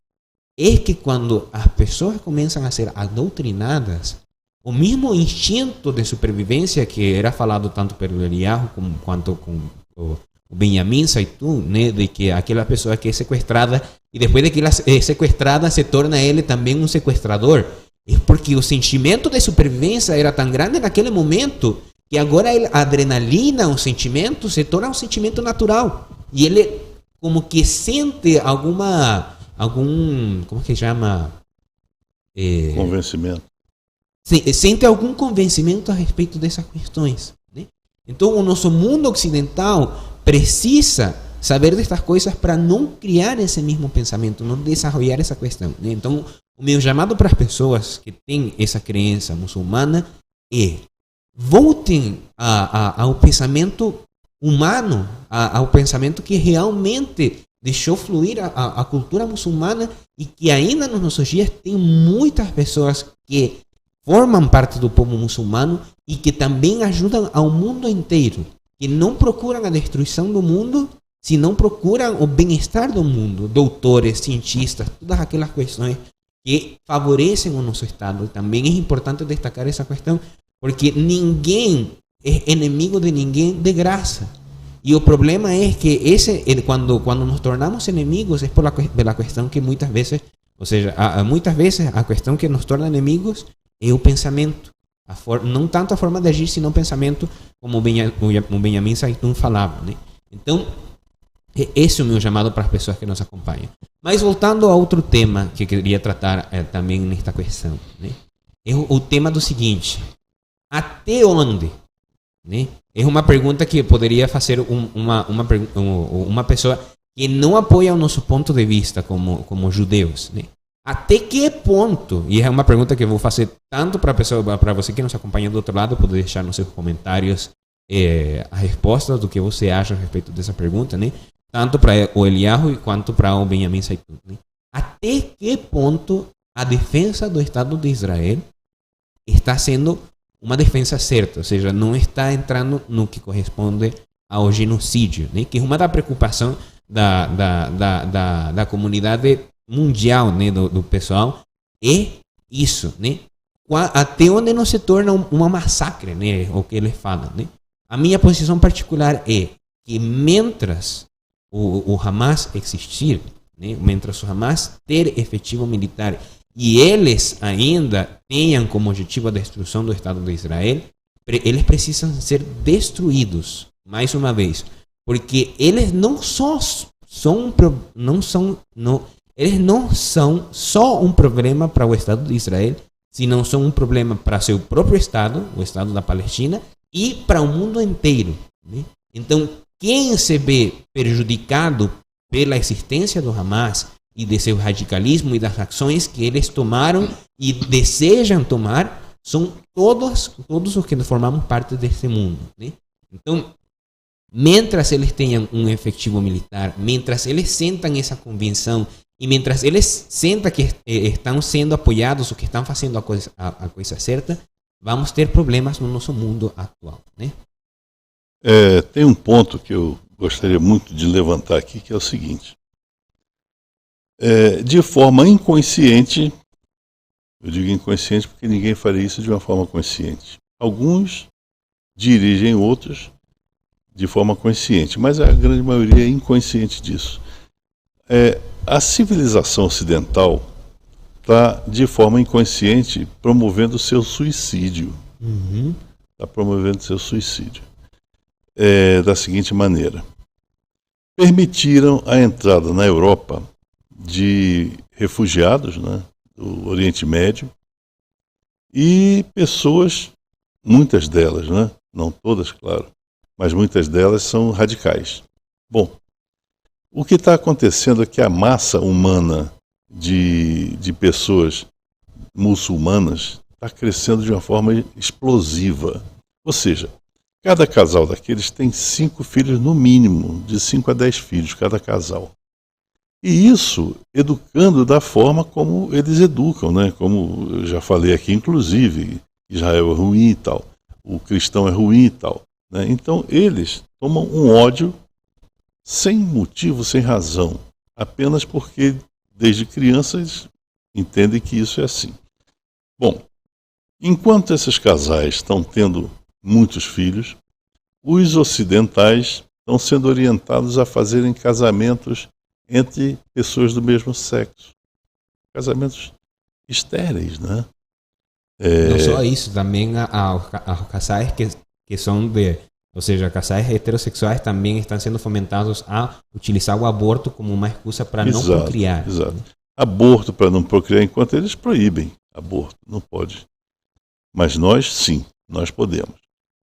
É que quando as pessoas começam a ser adoutrinadas, o mesmo instinto de supervivência que era falado tanto pelo Eliyahu quanto com o Benjamin Zeitoun, né, de que aquela pessoa que é sequestrada e depois de que ela é sequestrada se torna ele também um sequestrador, é porque o sentimento de supervivência era tão grande naquele momento que agora a adrenalina, o sentimento, se torna um sentimento natural e ele como que sente algum, como que chama? Convencimento. Sente algum convencimento a respeito dessas questões, né? Então o nosso mundo ocidental precisa saber destas coisas para não criar esse mesmo pensamento, não desenvolver essa questão, né? Então o meu chamado para as pessoas que têm essa crença muçulmana é: voltem ao pensamento humano, ao pensamento que realmente deixou fluir a cultura muçulmana e que ainda nos nossos dias tem muitas pessoas que formam parte do povo muçulmano e que também ajudam ao mundo inteiro, que não procuram a destruição do mundo, senão procuram o bem-estar do mundo, doutores, cientistas, todas aquelas questões que favorecem o nosso Estado. E também é importante destacar essa questão, porque ninguém é inimigo de ninguém de graça. E o problema é que quando nos tornamos inimigos é pela questão que muitas vezes, ou seja, muitas vezes a questão que nos torna inimigos é o pensamento. Não tanto a forma de agir, senão o pensamento, como o Benjamin Zeitoun falava, né? Então, esse é o meu chamado para as pessoas que nos acompanham. Mas voltando a outro tema que eu queria tratar também nesta questão, né? É o tema do seguinte: até onde? Né? É uma pergunta que poderia fazer uma pessoa que não apoia o nosso ponto de vista como judeus, né? Até que ponto? E é uma pergunta que eu vou fazer tanto para você que nos acompanha do outro lado, poder deixar nos seus comentários a resposta do que você acha a respeito dessa pergunta, né? Tanto para o Eliyahu quanto para o Benjamin Zeitoun, né? Até que ponto a defesa do Estado de Israel está sendo uma defesa certa, ou seja, não está entrando no que corresponde ao genocídio, né? Que é uma da preocupação da comunidade mundial, né, do pessoal, é isso, né? Até onde não se torna uma massacre, né, o que eles falam, né? A minha posição particular é que mientras o Hamas existir, né, mientras o Hamas ter efetivo militar e eles ainda tenham como objetivo a destruição do Estado de Israel, eles precisam ser destruídos, mais uma vez, porque eles não são só um problema para o Estado de Israel, senão são um problema para seu próprio Estado, o Estado da Palestina, e para o mundo inteiro, né? Então, quem se vê prejudicado pela existência do Hamas e de seu radicalismo e das ações que eles tomaram e desejam tomar, são todos os que formamos parte desse mundo, né? Então, mientras eles tenham um efetivo militar, mientras eles sentam essa convenção e mientras eles sentam que estão sendo apoiados ou que estão fazendo a coisa certa, vamos ter problemas no nosso mundo atual, né? Tem um ponto que eu gostaria muito de levantar aqui, que é o seguinte. De forma inconsciente, eu digo inconsciente porque ninguém faria isso de uma forma consciente. Alguns dirigem outros de forma consciente, mas a grande maioria é inconsciente disso. A civilização ocidental está, de forma inconsciente, promovendo o seu suicídio. Está promovendo o seu suicídio. Da seguinte maneira. Permitiram a entrada na Europa de refugiados, né, do Oriente Médio, e pessoas, muitas delas, né, não todas, claro, mas muitas delas são radicais. Bom, o que está acontecendo é que a massa humana de pessoas muçulmanas está crescendo de uma forma explosiva. Ou seja, cada casal daqueles tem 5 filhos no mínimo, de 5 a 10 filhos cada casal. E isso educando da forma como eles educam, né? Como eu já falei aqui, inclusive, Israel é ruim e tal, o cristão é ruim e tal, né? Então eles tomam um ódio sem motivo, sem razão, apenas porque desde crianças entendem que isso é assim. Bom, enquanto esses casais estão tendo muitos filhos, os ocidentais estão sendo orientados a fazerem casamentos entre pessoas do mesmo sexo. Casamentos estéreis, né? Não só isso, também a casais que são de... Ou seja, casais heterossexuais também estão sendo fomentados a utilizar o aborto como uma excusa para não procriar. Exato. Aborto para não procriar, enquanto eles proíbem aborto. Não pode. Mas nós, sim, nós podemos.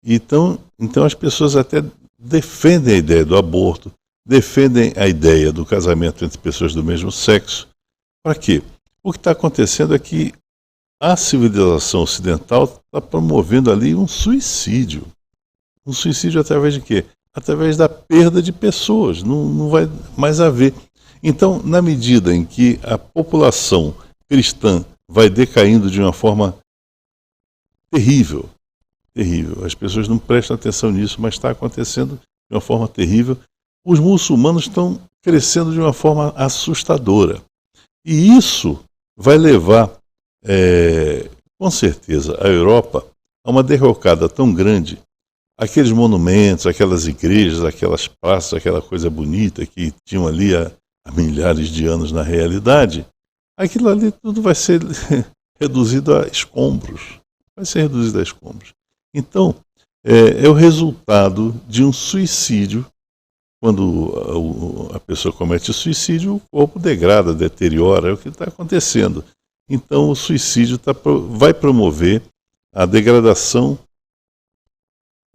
Então as pessoas até defendem a ideia do aborto, defendem a ideia do casamento entre pessoas do mesmo sexo. Para quê? O que está acontecendo é que a civilização ocidental está promovendo ali um suicídio. Um suicídio através de quê? Através da perda de pessoas. Não vai mais haver. Então, na medida em que a população cristã vai decaindo de uma forma terrível, as pessoas não prestam atenção nisso, mas está acontecendo de uma forma terrível, os muçulmanos estão crescendo de uma forma assustadora. E isso vai levar, com certeza, a Europa a uma derrocada tão grande. Aqueles monumentos, aquelas igrejas, aquelas praças, aquela coisa bonita que tinham ali há milhares de anos na realidade, aquilo ali tudo vai ser reduzido a escombros. Vai ser reduzido a escombros. Então, é o resultado de um suicídio. Quando a pessoa comete suicídio, o corpo degrada, deteriora, é o que está acontecendo. Então, o suicídio vai promover a degradação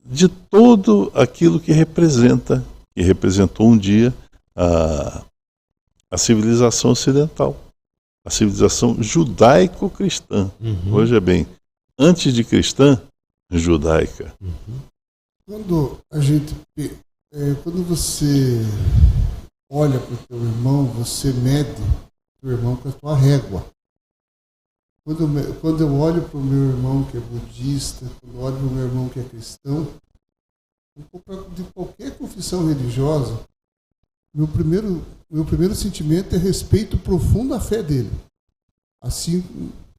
de todo aquilo que representou um dia a civilização ocidental, a civilização judaico-cristã. Veja bem, antes de cristã, judaica. Quando você olha para o teu irmão, você mede o teu irmão com a tua régua. Quando eu olho para o meu irmão que é budista, quando eu olho para o meu irmão que é cristão, de qualquer confissão religiosa, meu primeiro sentimento é respeito profundo à fé dele. Assim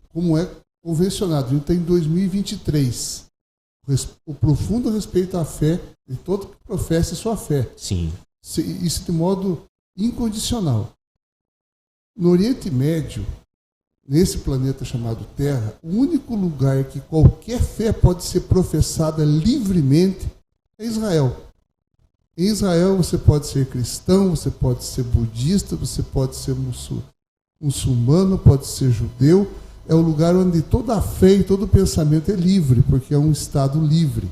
como é convencionado. A gente está em 2023. O profundo respeito à fé de todo que professa sua fé. Sim. Isso de modo incondicional. No Oriente Médio, nesse planeta chamado Terra, o único lugar que qualquer fé pode ser professada livremente é Israel. Em Israel você pode ser cristão, você pode ser budista, você pode ser muçulmano, pode ser judeu. É o lugar onde toda a fé e todo o pensamento é livre, porque é um Estado livre.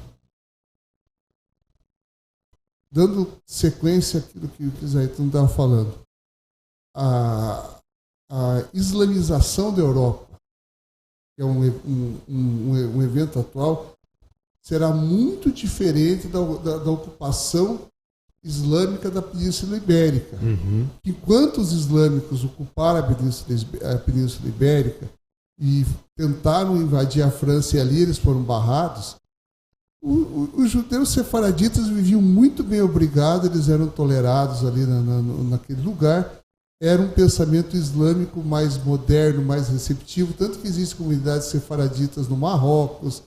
Dando sequência àquilo que o Zayton estava falando, a islamização da Europa, que é um evento atual, será muito diferente da ocupação islâmica da Península Ibérica. Enquanto os islâmicos ocuparam a Península Ibérica e tentaram invadir a França e ali eles foram barrados, os judeus sefaraditas viviam muito bem obrigados, eles eram tolerados ali naquele lugar. Era um pensamento islâmico mais moderno, mais receptivo, tanto que existem comunidades sefaraditas no Marrocos,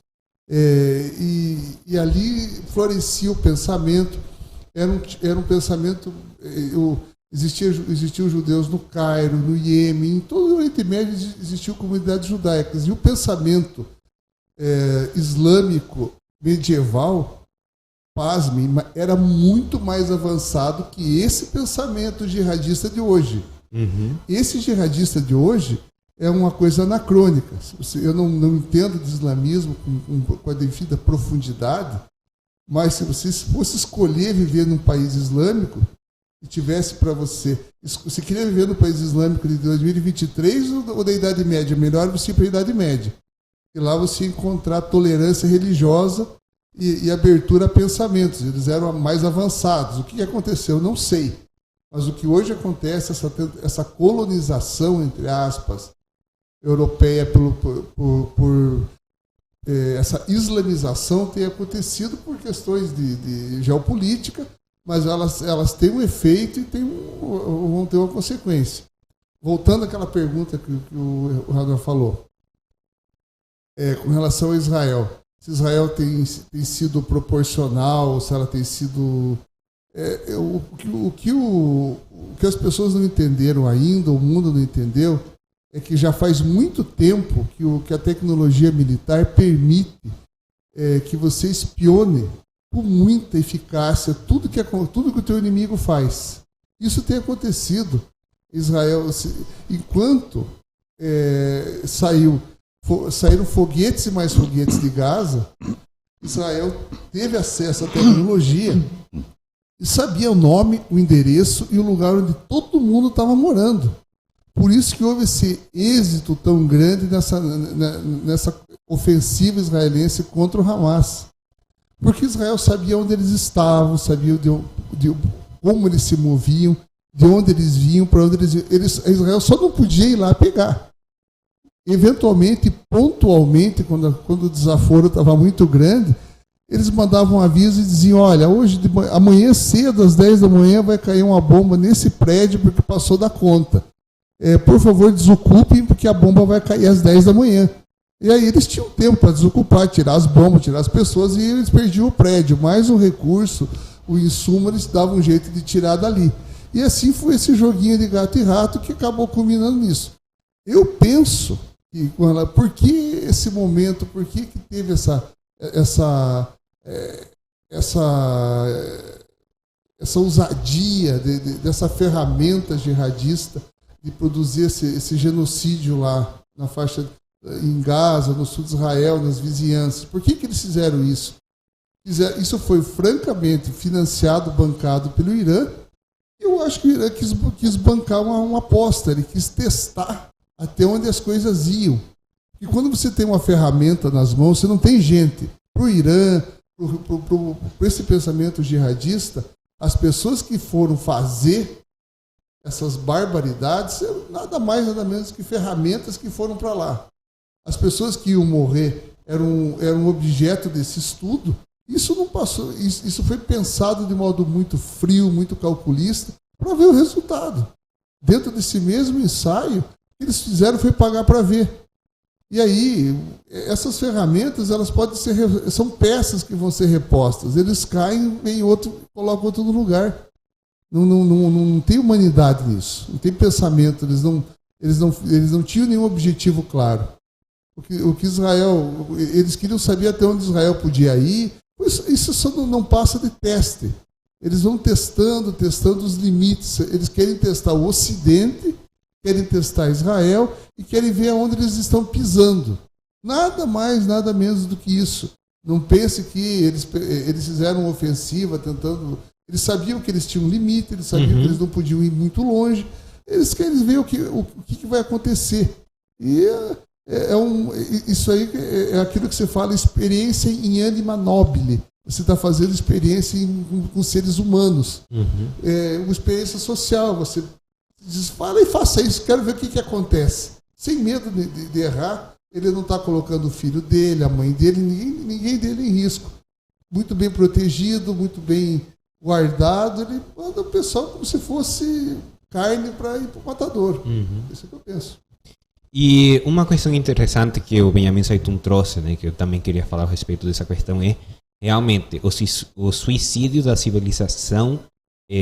e ali florescia o pensamento. Era um pensamento... Existiam judeus no Cairo, no Iêmen, em todo o Oriente Médio existiam comunidades judaicas. E o pensamento islâmico medieval, pasmem, era muito mais avançado que esse pensamento jihadista de hoje. Esse jihadista de hoje é uma coisa anacrônica. Eu não entendo de islamismo com a devida profundidade, mas se você fosse escolher viver num país islâmico e tivesse para você queria viver no país islâmico de 2023 ou da Idade Média, melhor você ir para a Idade Média. E lá você encontrar tolerância religiosa e abertura a pensamentos. Eles eram mais avançados. O que aconteceu? Não sei. Mas o que hoje acontece, essa colonização, entre aspas, europeia por essa islamização tem acontecido por questões de geopolítica, mas elas têm um efeito e vão ter uma consequência. Voltando àquela pergunta que o Radon falou, com relação a Israel, se Israel tem sido proporcional, se ela tem sido... O que as pessoas não entenderam ainda, o mundo não entendeu, é que já faz muito tempo que a tecnologia militar permite que você espione com muita eficácia tudo que o teu inimigo faz. Isso tem acontecido. Israel, enquanto saíram foguetes e mais foguetes de Gaza, Israel teve acesso à tecnologia e sabia o nome, o endereço e o lugar onde todo mundo estava morando. Por isso que houve esse êxito tão grande nessa ofensiva israelense contra o Hamas. Porque Israel sabia onde eles estavam, sabia como eles se moviam, de onde eles vinham, para onde eles iam. Israel só não podia ir lá pegar. Eventualmente, pontualmente, quando o desaforo estava muito grande, eles mandavam um aviso e diziam, olha, amanhã cedo, às 10 da manhã, vai cair uma bomba nesse prédio porque passou da conta. Por favor, desocupem, porque a bomba vai cair às 10 da manhã. E aí eles tinham tempo para desocupar, tirar as bombas, tirar as pessoas, e eles perdiam o prédio. Mais um recurso, o insumo, eles davam um jeito de tirar dali. E assim foi esse joguinho de gato e rato que acabou culminando nisso. Eu penso que, por que esse momento, por que teve essa ousadia dessa ferramenta jihadista de produzir esse genocídio lá na faixa em Gaza, no sul de Israel, nas vizinhanças. Por que eles fizeram isso? Isso foi francamente financiado, bancado pelo Irã. Eu acho que o Irã quis bancar uma aposta, ele quis testar até onde as coisas iam. E quando você tem uma ferramenta nas mãos, você não tem gente. Para o Irã, para esse pensamento jihadista, as pessoas que foram fazer essas barbaridades eram nada mais, nada menos que ferramentas que foram para lá. As pessoas que iam morrer eram objeto desse estudo. Isso não passou, isso foi pensado de modo muito frio, muito calculista, para ver o resultado. Dentro desse mesmo ensaio, o que eles fizeram foi pagar para ver. E aí, essas ferramentas, elas podem são peças que vão ser repostas. Eles caem, vem outro, colocam outro no lugar. Não tem humanidade nisso, não tem pensamento, eles não tinham nenhum objetivo claro. O que Israel, eles queriam saber até onde Israel podia ir, isso só não passa de teste. Eles vão testando os limites, eles querem testar o Ocidente, querem testar Israel e querem ver aonde eles estão pisando. Nada mais, nada menos do que isso. Não pense que eles fizeram uma ofensiva tentando... Eles sabiam que eles tinham um limite, eles sabiam que eles não podiam ir muito longe. Eles querem ver o que vai acontecer. E isso aí é aquilo que você fala, experiência em anima nobile. Você está fazendo experiência com seres humanos. Uma experiência social. Você diz, fala e faça isso, quero ver o que acontece. Sem medo de errar, ele não está colocando o filho dele, a mãe dele, ninguém dele em risco. Muito bem protegido, muito bem guardado, ele manda o pessoal como se fosse carne para ir para o matador. Isso é o que eu penso. E uma questão interessante que o Benjamin Saitun trouxe, né, que eu também queria falar a respeito dessa questão, é realmente o suicídio da civilização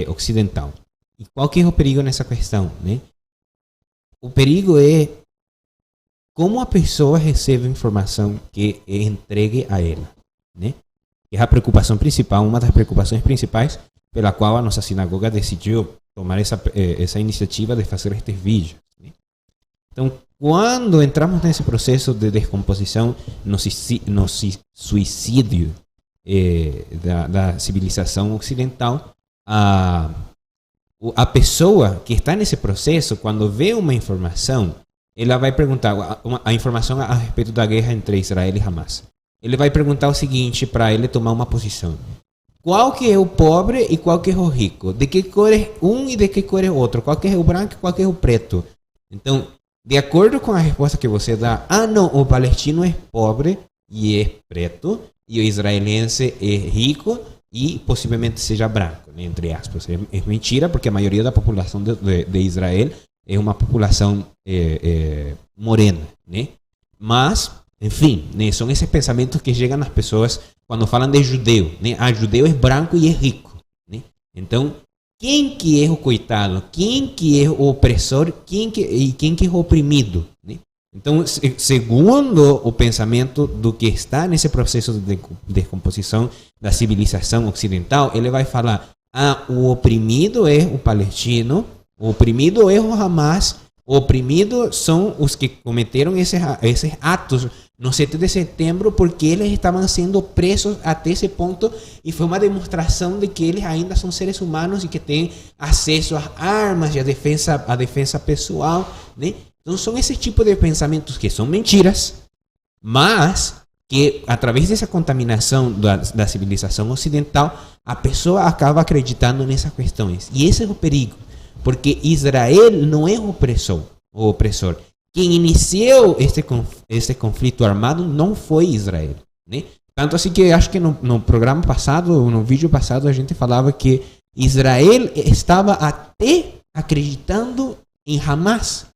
ocidental. E qual que é o perigo nessa questão, né? O perigo é como a pessoa recebe a informação que é entregue a ela, né? É a preocupação principal, uma das preocupações principais pela qual a nossa sinagoga decidiu tomar essa iniciativa de fazer estes vídeos, né? Então, quando entramos nesse processo de descomposição, no suicídio da civilização ocidental, a pessoa que está nesse processo, quando vê uma informação, ela vai perguntar a informação a respeito da guerra entre Israel e Hamas. Ele vai perguntar o seguinte para ele tomar uma posição. qual que é o pobre e qual que é o rico, de que cor é um e de que cor é outro, qual que é o branco e qual que é o preto. Então, de acordo com a resposta que você dá, não, o palestino é pobre e é preto, e o israelense é rico e possivelmente seja branco, né, entre aspas. É mentira, porque a maioria da população de Israel é uma população morena, né? Mas, enfim, né, são esses pensamentos que chegam às pessoas quando falam de judeu, né? Judeu é branco e é rico, né? Então, quem que é o coitado? Quem que é o opressor? Quem que é o oprimido, né? Então, segundo o pensamento do que está nesse processo de decomposição da civilização ocidental, ele vai falar: o oprimido é o palestino, o oprimido é o Hamas, o oprimido são os que cometeram esses atos no 7 de setembro, porque eles estavam sendo presos até esse ponto, e foi uma demonstração de que eles ainda são seres humanos e que têm acesso às armas e à defesa pessoal, né? Então são esse tipo de pensamentos que são mentiras, mas que através dessa contaminação da civilização ocidental, a pessoa acaba acreditando nessas questões. E esse é o perigo, porque Israel não é o opressor. Quem iniciou este conflito armado não foi Israel, né? Tanto assim que eu acho que no programa passado, no vídeo passado, a gente falava que Israel estava até acreditando em Hamas.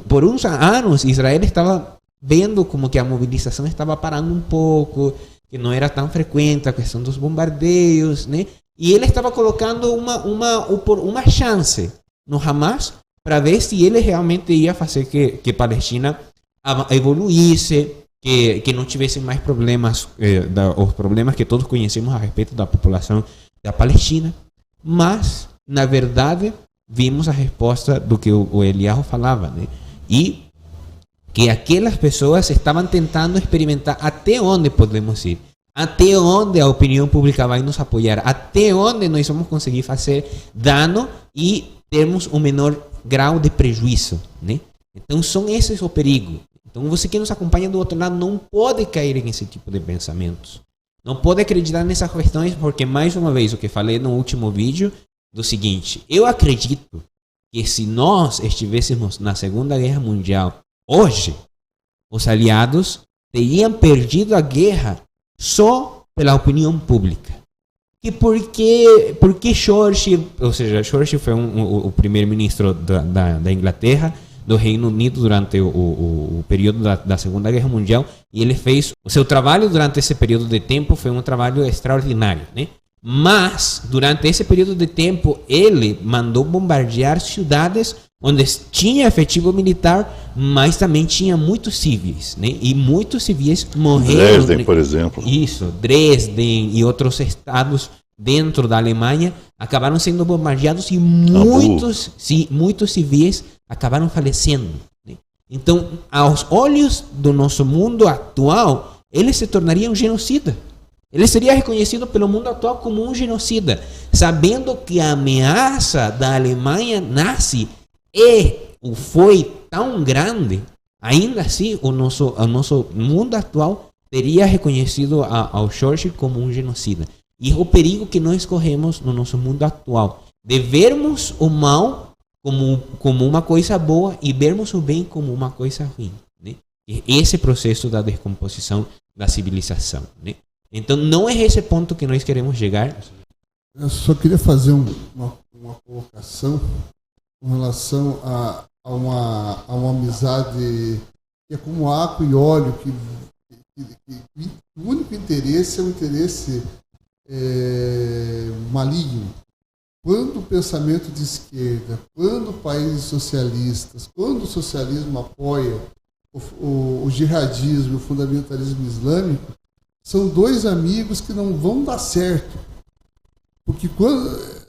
Por uns anos, Israel estava vendo como que a mobilização estava parando um pouco, que não era tão frequente a questão dos bombardeios, né? E ele estava colocando uma chance no Hamas para ver se ele realmente ia fazer que Palestina evoluísse, que não tivesse mais problemas, os problemas que todos conhecemos a respeito da população da Palestina. Mas, na verdade, vimos a resposta do que o Eliyahu falava, né? E que aquelas pessoas estavam tentando experimentar até onde podemos ir, até onde a opinião pública vai nos apoiar, até onde nós vamos conseguir fazer dano e termos um menor grau de prejuízo, né? Então são esses o perigo. Então você que nos acompanha do outro lado não pode cair nesse tipo de pensamentos, não pode acreditar nessas questões, porque mais uma vez o que falei no último vídeo do seguinte: eu acredito que se nós estivéssemos na Segunda Guerra Mundial hoje, os aliados teriam perdido a guerra só pela opinião pública. Que porque Churchill, ou seja, Churchill foi o primeiro-ministro da Inglaterra, do Reino Unido durante o período da Segunda Guerra Mundial, e ele fez o seu trabalho durante esse período de tempo, foi um trabalho extraordinário, né? Mas durante esse período de tempo ele mandou bombardear cidades onde tinha efetivo militar, mas também tinha muitos civis, né? E muitos civis morreram. Dresden, por exemplo. Isso, Dresden e outros estados dentro da Alemanha acabaram sendo bombardeados e muitos civis acabaram falecendo, né? Então, aos olhos do nosso mundo atual, ele se tornaria um genocida. Ele seria reconhecido pelo mundo atual como um genocida, sabendo que a ameaça da Alemanha nazi foi tão grande. Ainda assim, o nosso mundo atual teria reconhecido ao Churchill como um genocida. E o perigo que nós corremos no nosso mundo atual, de vermos o mal como uma coisa boa e vermos o bem como uma coisa ruim, né? Esse processo da decomposição da civilização, né? Então, não é esse ponto que nós queremos chegar. Eu só queria fazer uma colocação com relação a uma amizade que é como água e óleo, que o único interesse é um interesse maligno. Quando o pensamento de esquerda, quando países socialistas, quando o socialismo apoia o jihadismo, o fundamentalismo islâmico, são dois amigos que não vão dar certo. Porque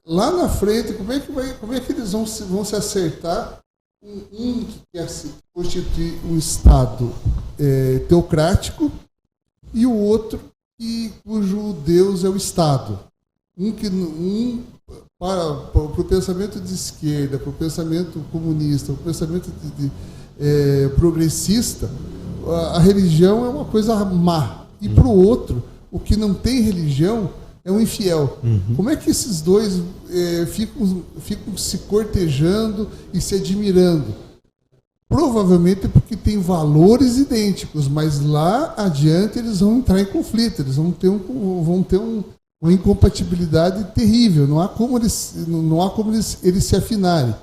lá na frente, como é que eles vão se acertar? Um que quer se constituir um Estado teocrático e o outro cujo Deus é o Estado. Para o pensamento de esquerda, para o pensamento comunista, para o pensamento progressista, a religião é uma coisa má. E para o outro, o que não tem religião, é um infiel. Como é que esses dois ficam se cortejando e se admirando? Provavelmente porque tem valores idênticos, mas lá adiante eles vão entrar em conflito, eles vão ter uma incompatibilidade terrível, não há como eles se afinarem.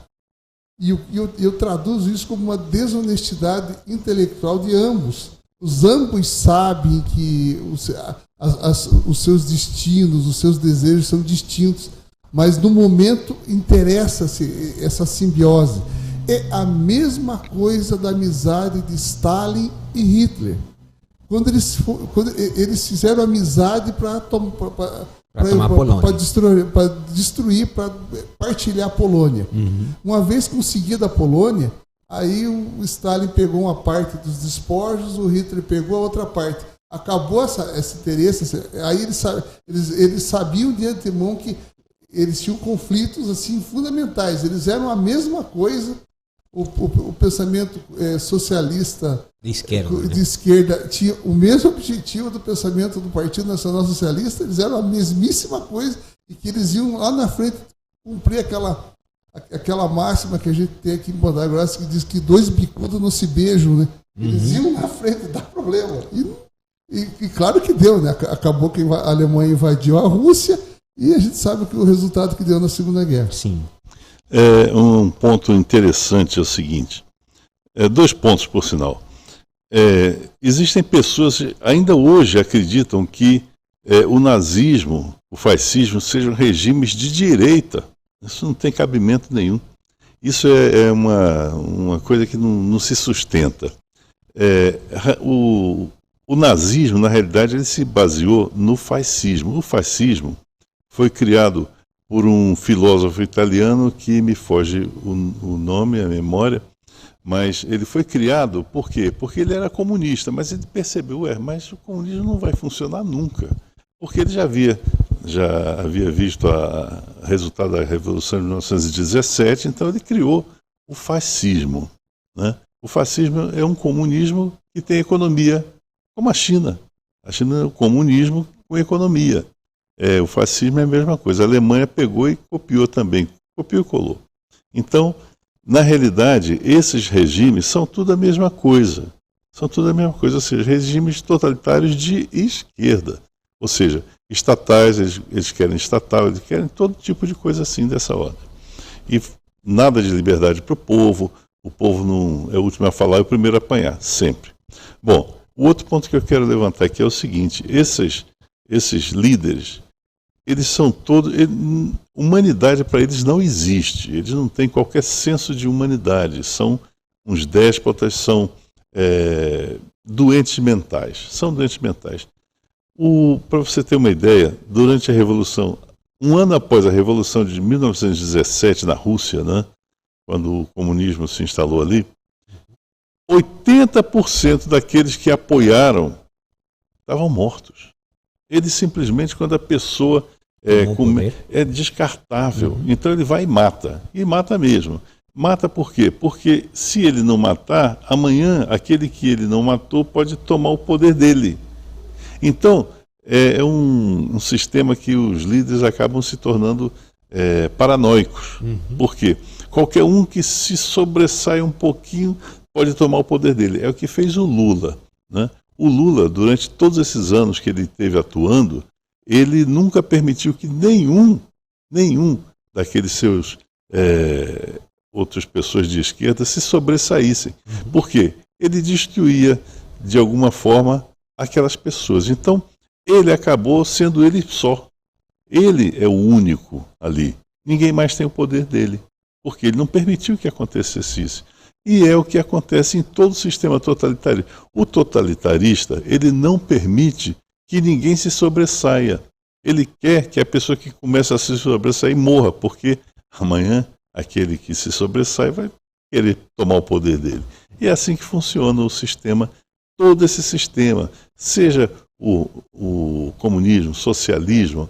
E eu traduzo isso como uma desonestidade intelectual de ambos. Os ambos sabem que os seus destinos, os seus desejos são distintos, mas no momento interessa-se essa simbiose. É a mesma coisa da amizade de Stalin e Hitler. Quando eles fizeram amizade para destruir, para partilhar a Polônia. Uma vez conseguida a Polônia, aí o Stalin pegou uma parte dos despojos, o Hitler pegou a outra parte. Acabou esse interesse. Aí eles sabiam de antemão que eles tinham conflitos assim fundamentais. Eles eram a mesma coisa. O pensamento socialista de esquerda tinha o mesmo objetivo do pensamento do Partido Nacional Socialista. Eles eram a mesmíssima coisa e que eles iam lá na frente cumprir aquela máxima que a gente tem aqui em Ponta Grossa, que diz que dois bicudos não se beijam, né? Eles iam na frente, dá problema. E claro que deu, né? Acabou que a Alemanha invadiu a Rússia e a gente sabe o resultado que deu na Segunda Guerra. Sim. Um ponto interessante é o seguinte, 2 pontos por sinal. Existem pessoas que ainda hoje acreditam que o nazismo, o fascismo sejam regimes de direita. Isso não tem cabimento nenhum. Isso é uma coisa que não se sustenta. O nazismo, na realidade, ele se baseou no fascismo. O fascismo foi criado por um filósofo italiano que me foge o nome, a memória, mas ele foi criado por quê? Porque ele era comunista, mas ele percebeu, mas o comunismo não vai funcionar nunca, porque ele já havia visto o resultado da Revolução de 1917, então ele criou o fascismo, né? O fascismo é um comunismo que tem economia, como a China. A China é um comunismo com economia. O fascismo é a mesma coisa. A Alemanha pegou e copiou também. Copiou e colou. Então, na realidade, esses regimes são tudo a mesma coisa. São tudo a mesma coisa, ou seja, regimes totalitários de esquerda. Ou seja, estatais, eles querem estatal, eles querem todo tipo de coisa assim dessa ordem. E nada de liberdade para o povo não é o último a falar, é o primeiro a apanhar, sempre. Bom, o outro ponto que eu quero levantar aqui é o seguinte, esses líderes, eles são todos... Humanidade para eles não existe. Eles não têm qualquer senso de humanidade. São uns déspotas, são doentes mentais. São doentes mentais. Para você ter uma ideia, durante a Revolução, um ano após a Revolução de 1917 na Rússia, né, quando o comunismo se instalou ali, 80% daqueles que apoiaram estavam mortos. Ele simplesmente, quando a pessoa é descartável, então ele vai e mata mesmo. Mata por quê? Porque se ele não matar, amanhã aquele que ele não matou pode tomar o poder dele. Então, é um sistema que os líderes acabam se tornando paranoicos. Por quê? Qualquer um que se sobressai um pouquinho pode tomar o poder dele. É o que fez o Lula, né? O Lula, durante todos esses anos que ele esteve atuando, ele nunca permitiu que nenhum daqueles seus outras pessoas de esquerda se sobressaíssem. Por quê? Ele destruía, de alguma forma, aquelas pessoas. Então, ele acabou sendo ele só. Ele é o único ali. Ninguém mais tem o poder dele, porque ele não permitiu que acontecesse isso. E é o que acontece em todo sistema totalitário. O totalitarista, ele não permite que ninguém se sobressaia. Ele quer que a pessoa que começa a se sobressair morra, porque amanhã aquele que se sobressai vai querer tomar o poder dele. E é assim que funciona o sistema, todo esse sistema, seja o comunismo, socialismo,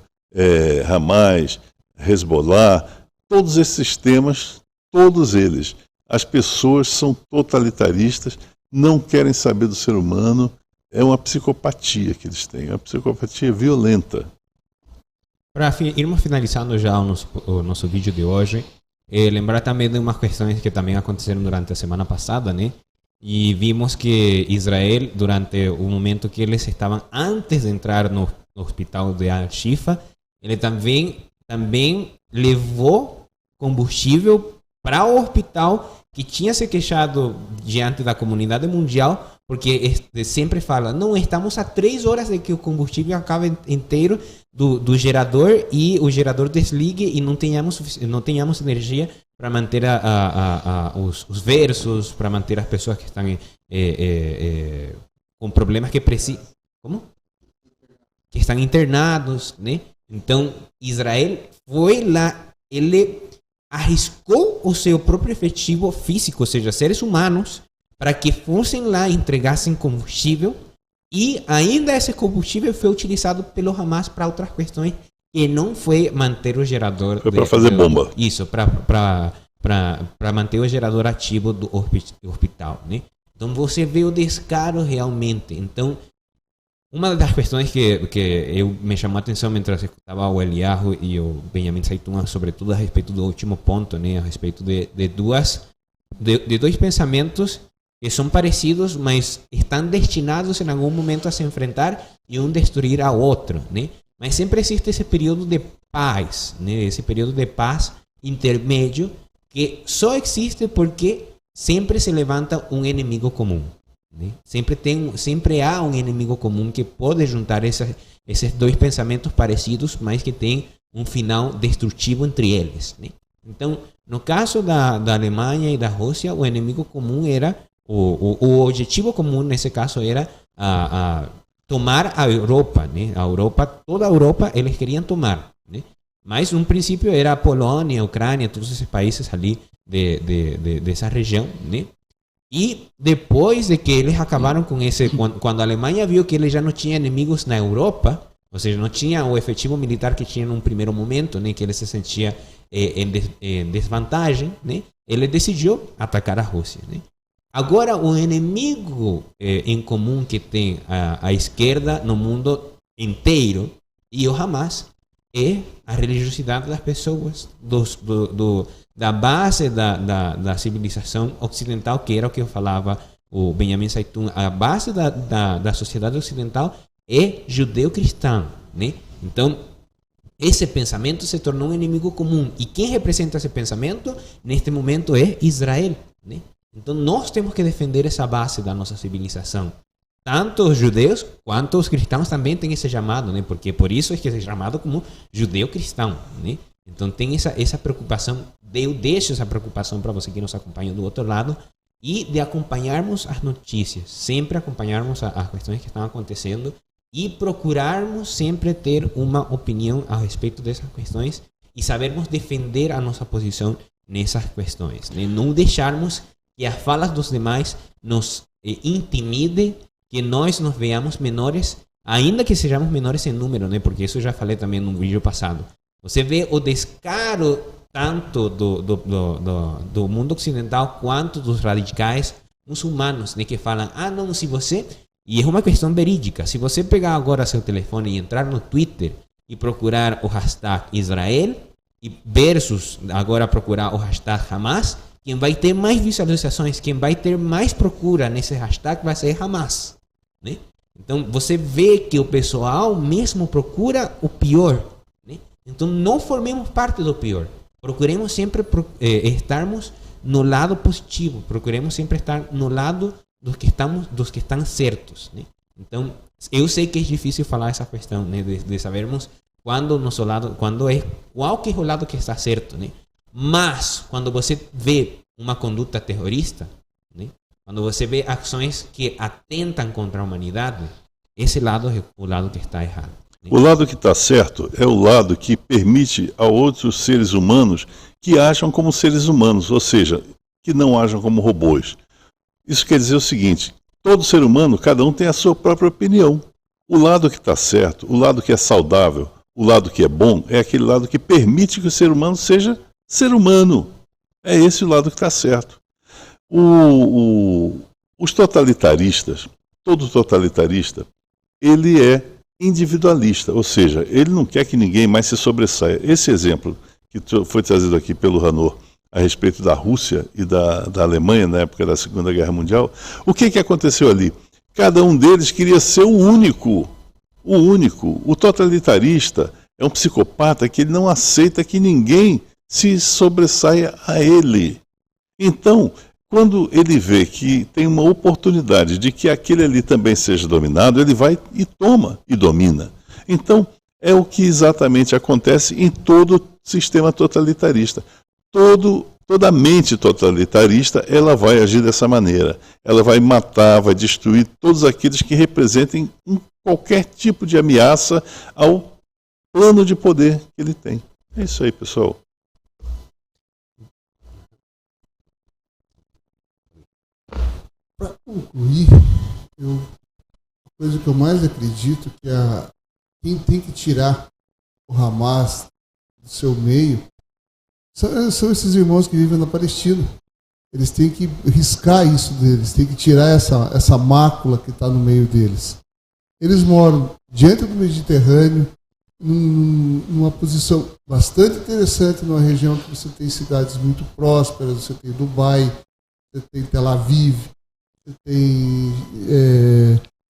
Hamas, Hezbollah, todos esses sistemas, todos eles. As pessoas são totalitaristas, não querem saber do ser humano, é uma psicopatia que eles têm, uma psicopatia violenta. para irmos finalizando já o nosso vídeo de hoje, lembrar também de umas questões que também aconteceram durante a semana passada, né? E vimos que Israel, durante o momento que eles estavam antes de entrar no hospital de Al-Shifa, ele também levou combustível para o hospital, que tinha se queixado diante da comunidade mundial, porque sempre fala, não, estamos a 3 horas de que o combustível acabe inteiro do gerador e o gerador desligue e não tenhamos energia para manter os versos, para manter as pessoas que estão com problemas que precisam, que estão internados, né? Então Israel foi lá, ele arriscou o seu próprio efetivo físico, ou seja, seres humanos, para que fossem lá e entregassem combustível, e ainda esse combustível foi utilizado pelo Hamas para outras questões, que não foi manter o gerador... Foi para fazer bomba. Isso, para manter o gerador ativo do hospital, né? Então você vê o descaro realmente. Então, uma das questões que me chamou a atenção mentre escutava o Eliyahu e o Benjamin Saitun, sobretudo a respeito do último ponto, né? A respeito de dois pensamentos que são parecidos, mas estão destinados em algum momento a se enfrentar e um destruir ao outro, né? Mas sempre existe esse período de paz, né? Esse período de paz intermédio que só existe porque sempre se levanta um inimigo comum, né? Sempre há um inimigo comum que pode juntar esses dois pensamentos parecidos, mas que tem um final destrutivo entre eles, né? Então, no caso da Alemanha e da Rússia, o inimigo comum era o objetivo comum nesse caso era tomar a Europa, né? Toda a Europa eles queriam tomar, né? Mas um princípio era a Polônia, a Ucrânia, todos esses países ali dessa região, né? E depois de que eles acabaram com quando a Alemanha viu que ele já não tinha inimigos na Europa, ou seja, não tinha o efetivo militar que tinha num primeiro momento, né? Que ele se sentia em desvantagem, né? Ele decidiu atacar a Rússia, né? Agora, o inimigo em comum que tem a esquerda no mundo inteiro e o Hamas é a religiosidade das pessoas, da base da civilização ocidental, que era o que eu falava, o Benjamin Saitun. A base da sociedade ocidental é judeu-cristão, né? Então, esse pensamento se tornou um inimigo comum. E quem representa esse pensamento, neste momento, é Israel, né? Então, nós temos que defender essa base da nossa civilização. Tanto os judeus quanto os cristãos também têm esse chamado, né? Porque por isso é que é chamado como judeu-cristão, né? Então, tem essa preocupação. Eu deixo essa preocupação para você que nos acompanha do outro lado e de acompanharmos as notícias, sempre acompanharmos as questões que estão acontecendo e procurarmos sempre ter uma opinião a respeito dessas questões e sabermos defender a nossa posição nessas questões, né? Não deixarmos que as falas dos demais nos intimidem, que nós nos veamos menores, ainda que sejamos menores em número, né? Porque isso eu já falei também no vídeo passado. Você vê o descaro tanto do mundo ocidental quanto dos radicais muçulmanos, né? Que falam, não, se você... E é uma questão verídica. Se você pegar agora seu telefone e entrar no Twitter e procurar o hashtag Israel e versus agora procurar o hashtag Hamas, quem vai ter mais visualizações, quem vai ter mais procura nesse hashtag vai ser Hamas, né? Então você vê que o pessoal mesmo procura o pior, né? Então não formemos parte do pior. Procuremos sempre estarmos no lado positivo. Procuremos sempre estar no lado dos que estão certos, né? Então eu sei que é difícil falar essa questão, né? De sabermos qual que é o lado que está certo, né? Mas, quando você vê uma conduta terrorista, né? Quando você vê ações que atentam contra a humanidade, esse lado é o lado que está errado, né? O lado que está certo é o lado que permite a outros seres humanos que acham como seres humanos, ou seja, que não acham como robôs. Isso quer dizer o seguinte, todo ser humano, cada um tem a sua própria opinião. O lado que está certo, o lado que é saudável, o lado que é bom, é aquele lado que permite que o ser humano seja ser humano. É esse o lado que está certo. Os totalitaristas, todo totalitarista, ele é individualista, ou seja, ele não quer que ninguém mais se sobressaia. Esse exemplo que foi trazido aqui pelo Ranor a respeito da Rússia e da Alemanha na época da Segunda Guerra Mundial, o que aconteceu ali? Cada um deles queria ser o único. O totalitarista é um psicopata que ele não aceita que ninguém se sobressaia a ele. Então, quando ele vê que tem uma oportunidade de que aquele ali também seja dominado, ele vai e toma e domina. Então, é o que exatamente acontece em todo sistema totalitarista. Toda mente totalitarista, ela vai agir dessa maneira. Ela vai matar, vai destruir todos aqueles que representem qualquer tipo de ameaça ao plano de poder que ele tem. É isso aí, pessoal. Para concluir, a coisa que eu mais acredito que quem tem que tirar o Hamas do seu meio são esses irmãos que vivem na Palestina. Eles têm que riscar isso deles, têm que tirar essa mácula que está no meio deles. Eles moram diante do Mediterrâneo, numa posição bastante interessante, numa região que você tem cidades muito prósperas, você tem Dubai, você tem Tel Aviv, você tem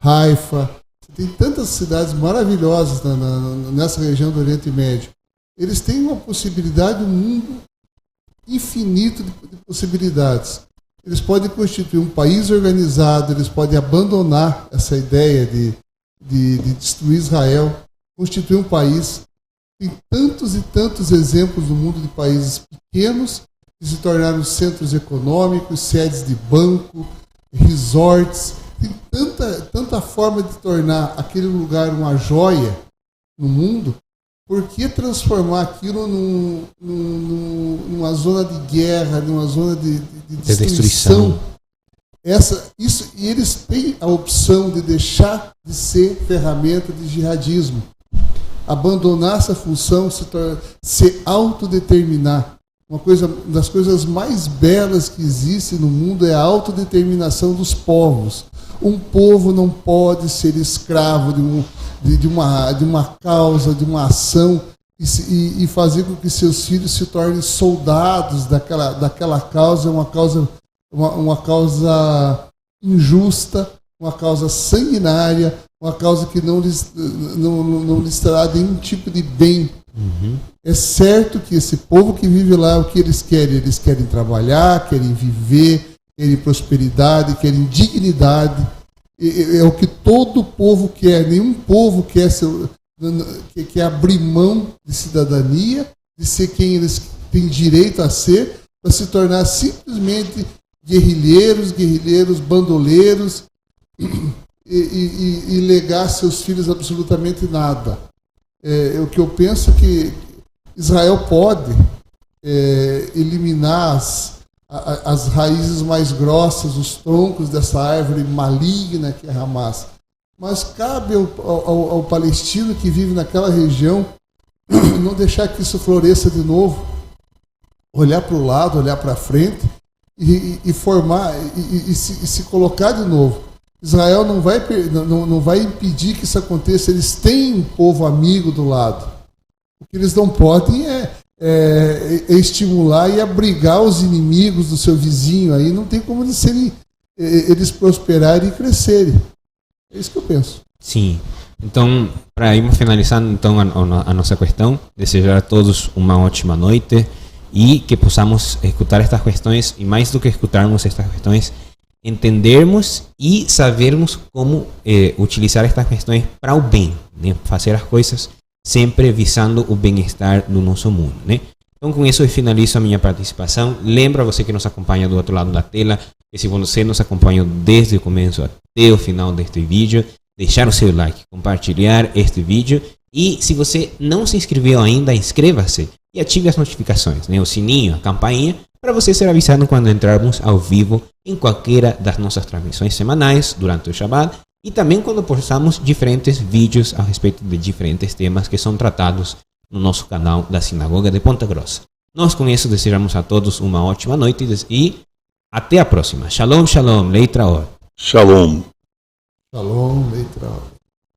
Haifa, você tem tantas cidades maravilhosas nessa região do Oriente Médio. Eles têm uma possibilidade, um mundo infinito de possibilidades. Eles podem constituir um país organizado, eles podem abandonar essa ideia de destruir Israel, constituir um país. Tem tantos e tantos exemplos no mundo de países pequenos que se tornaram centros econômicos, sedes de banco, resorts. Tem tanta forma de tornar aquele lugar uma joia no mundo. Por que transformar aquilo numa zona de guerra, numa zona de destruição? E eles têm a opção de deixar de ser ferramenta de jihadismo. Abandonar essa função, se autodeterminar. Uma das coisas mais belas que existe no mundo é a autodeterminação dos povos. Um povo não pode ser escravo de uma causa, de uma ação e fazer com que seus filhos se tornem soldados daquela causa, uma causa injusta, uma causa sanguinária, uma causa que não lhes trará nenhum tipo de bem. Uhum. É certo que esse povo que vive lá, o que eles querem trabalhar, querem viver, querem prosperidade, querem dignidade. É o que todo povo quer. Nenhum povo quer abrir mão de cidadania, de ser quem eles têm direito a ser, para se tornar simplesmente guerrilheiros, bandoleiros e legar seus filhos absolutamente nada. O que eu penso é que Israel pode eliminar as raízes mais grossas, os troncos dessa árvore maligna que é Hamas. Mas cabe ao palestino que vive naquela região não deixar que isso floresça de novo, olhar para o lado, olhar para frente e formar e se colocar de novo. Israel não vai impedir que isso aconteça. Eles têm um povo amigo do lado. O que eles não podem é estimular e abrigar os inimigos do seu vizinho. Aí não tem como eles prosperarem e crescerem. É isso que eu penso. Sim. Então, para irmos finalizando então a nossa questão, desejar a todos uma ótima noite e que possamos escutar estas questões, e mais do que escutarmos estas questões, entendermos e sabermos como utilizar estas questões para o bem, né? Fazer as coisas sempre visando o bem-estar do nosso mundo, né? Então, com isso eu finalizo a minha participação. Lembro a você que nos acompanha do outro lado da tela, que se você nos acompanhou desde o começo até o final deste vídeo, deixar o seu like, compartilhar este vídeo, e se você não se inscreveu ainda, inscreva-se e ative as notificações, né? O sininho, a campainha, para você ser avisado quando entrarmos ao vivo em qualquer das nossas transmissões semanais durante o Shabbat, e também quando postamos diferentes vídeos a respeito de diferentes temas que são tratados no nosso canal da Sinagoga de Ponta Grossa. Nós com isso desejamos a todos uma ótima noite e até a próxima. Shalom, shalom, leitraor. Shalom. Shalom, leitraor.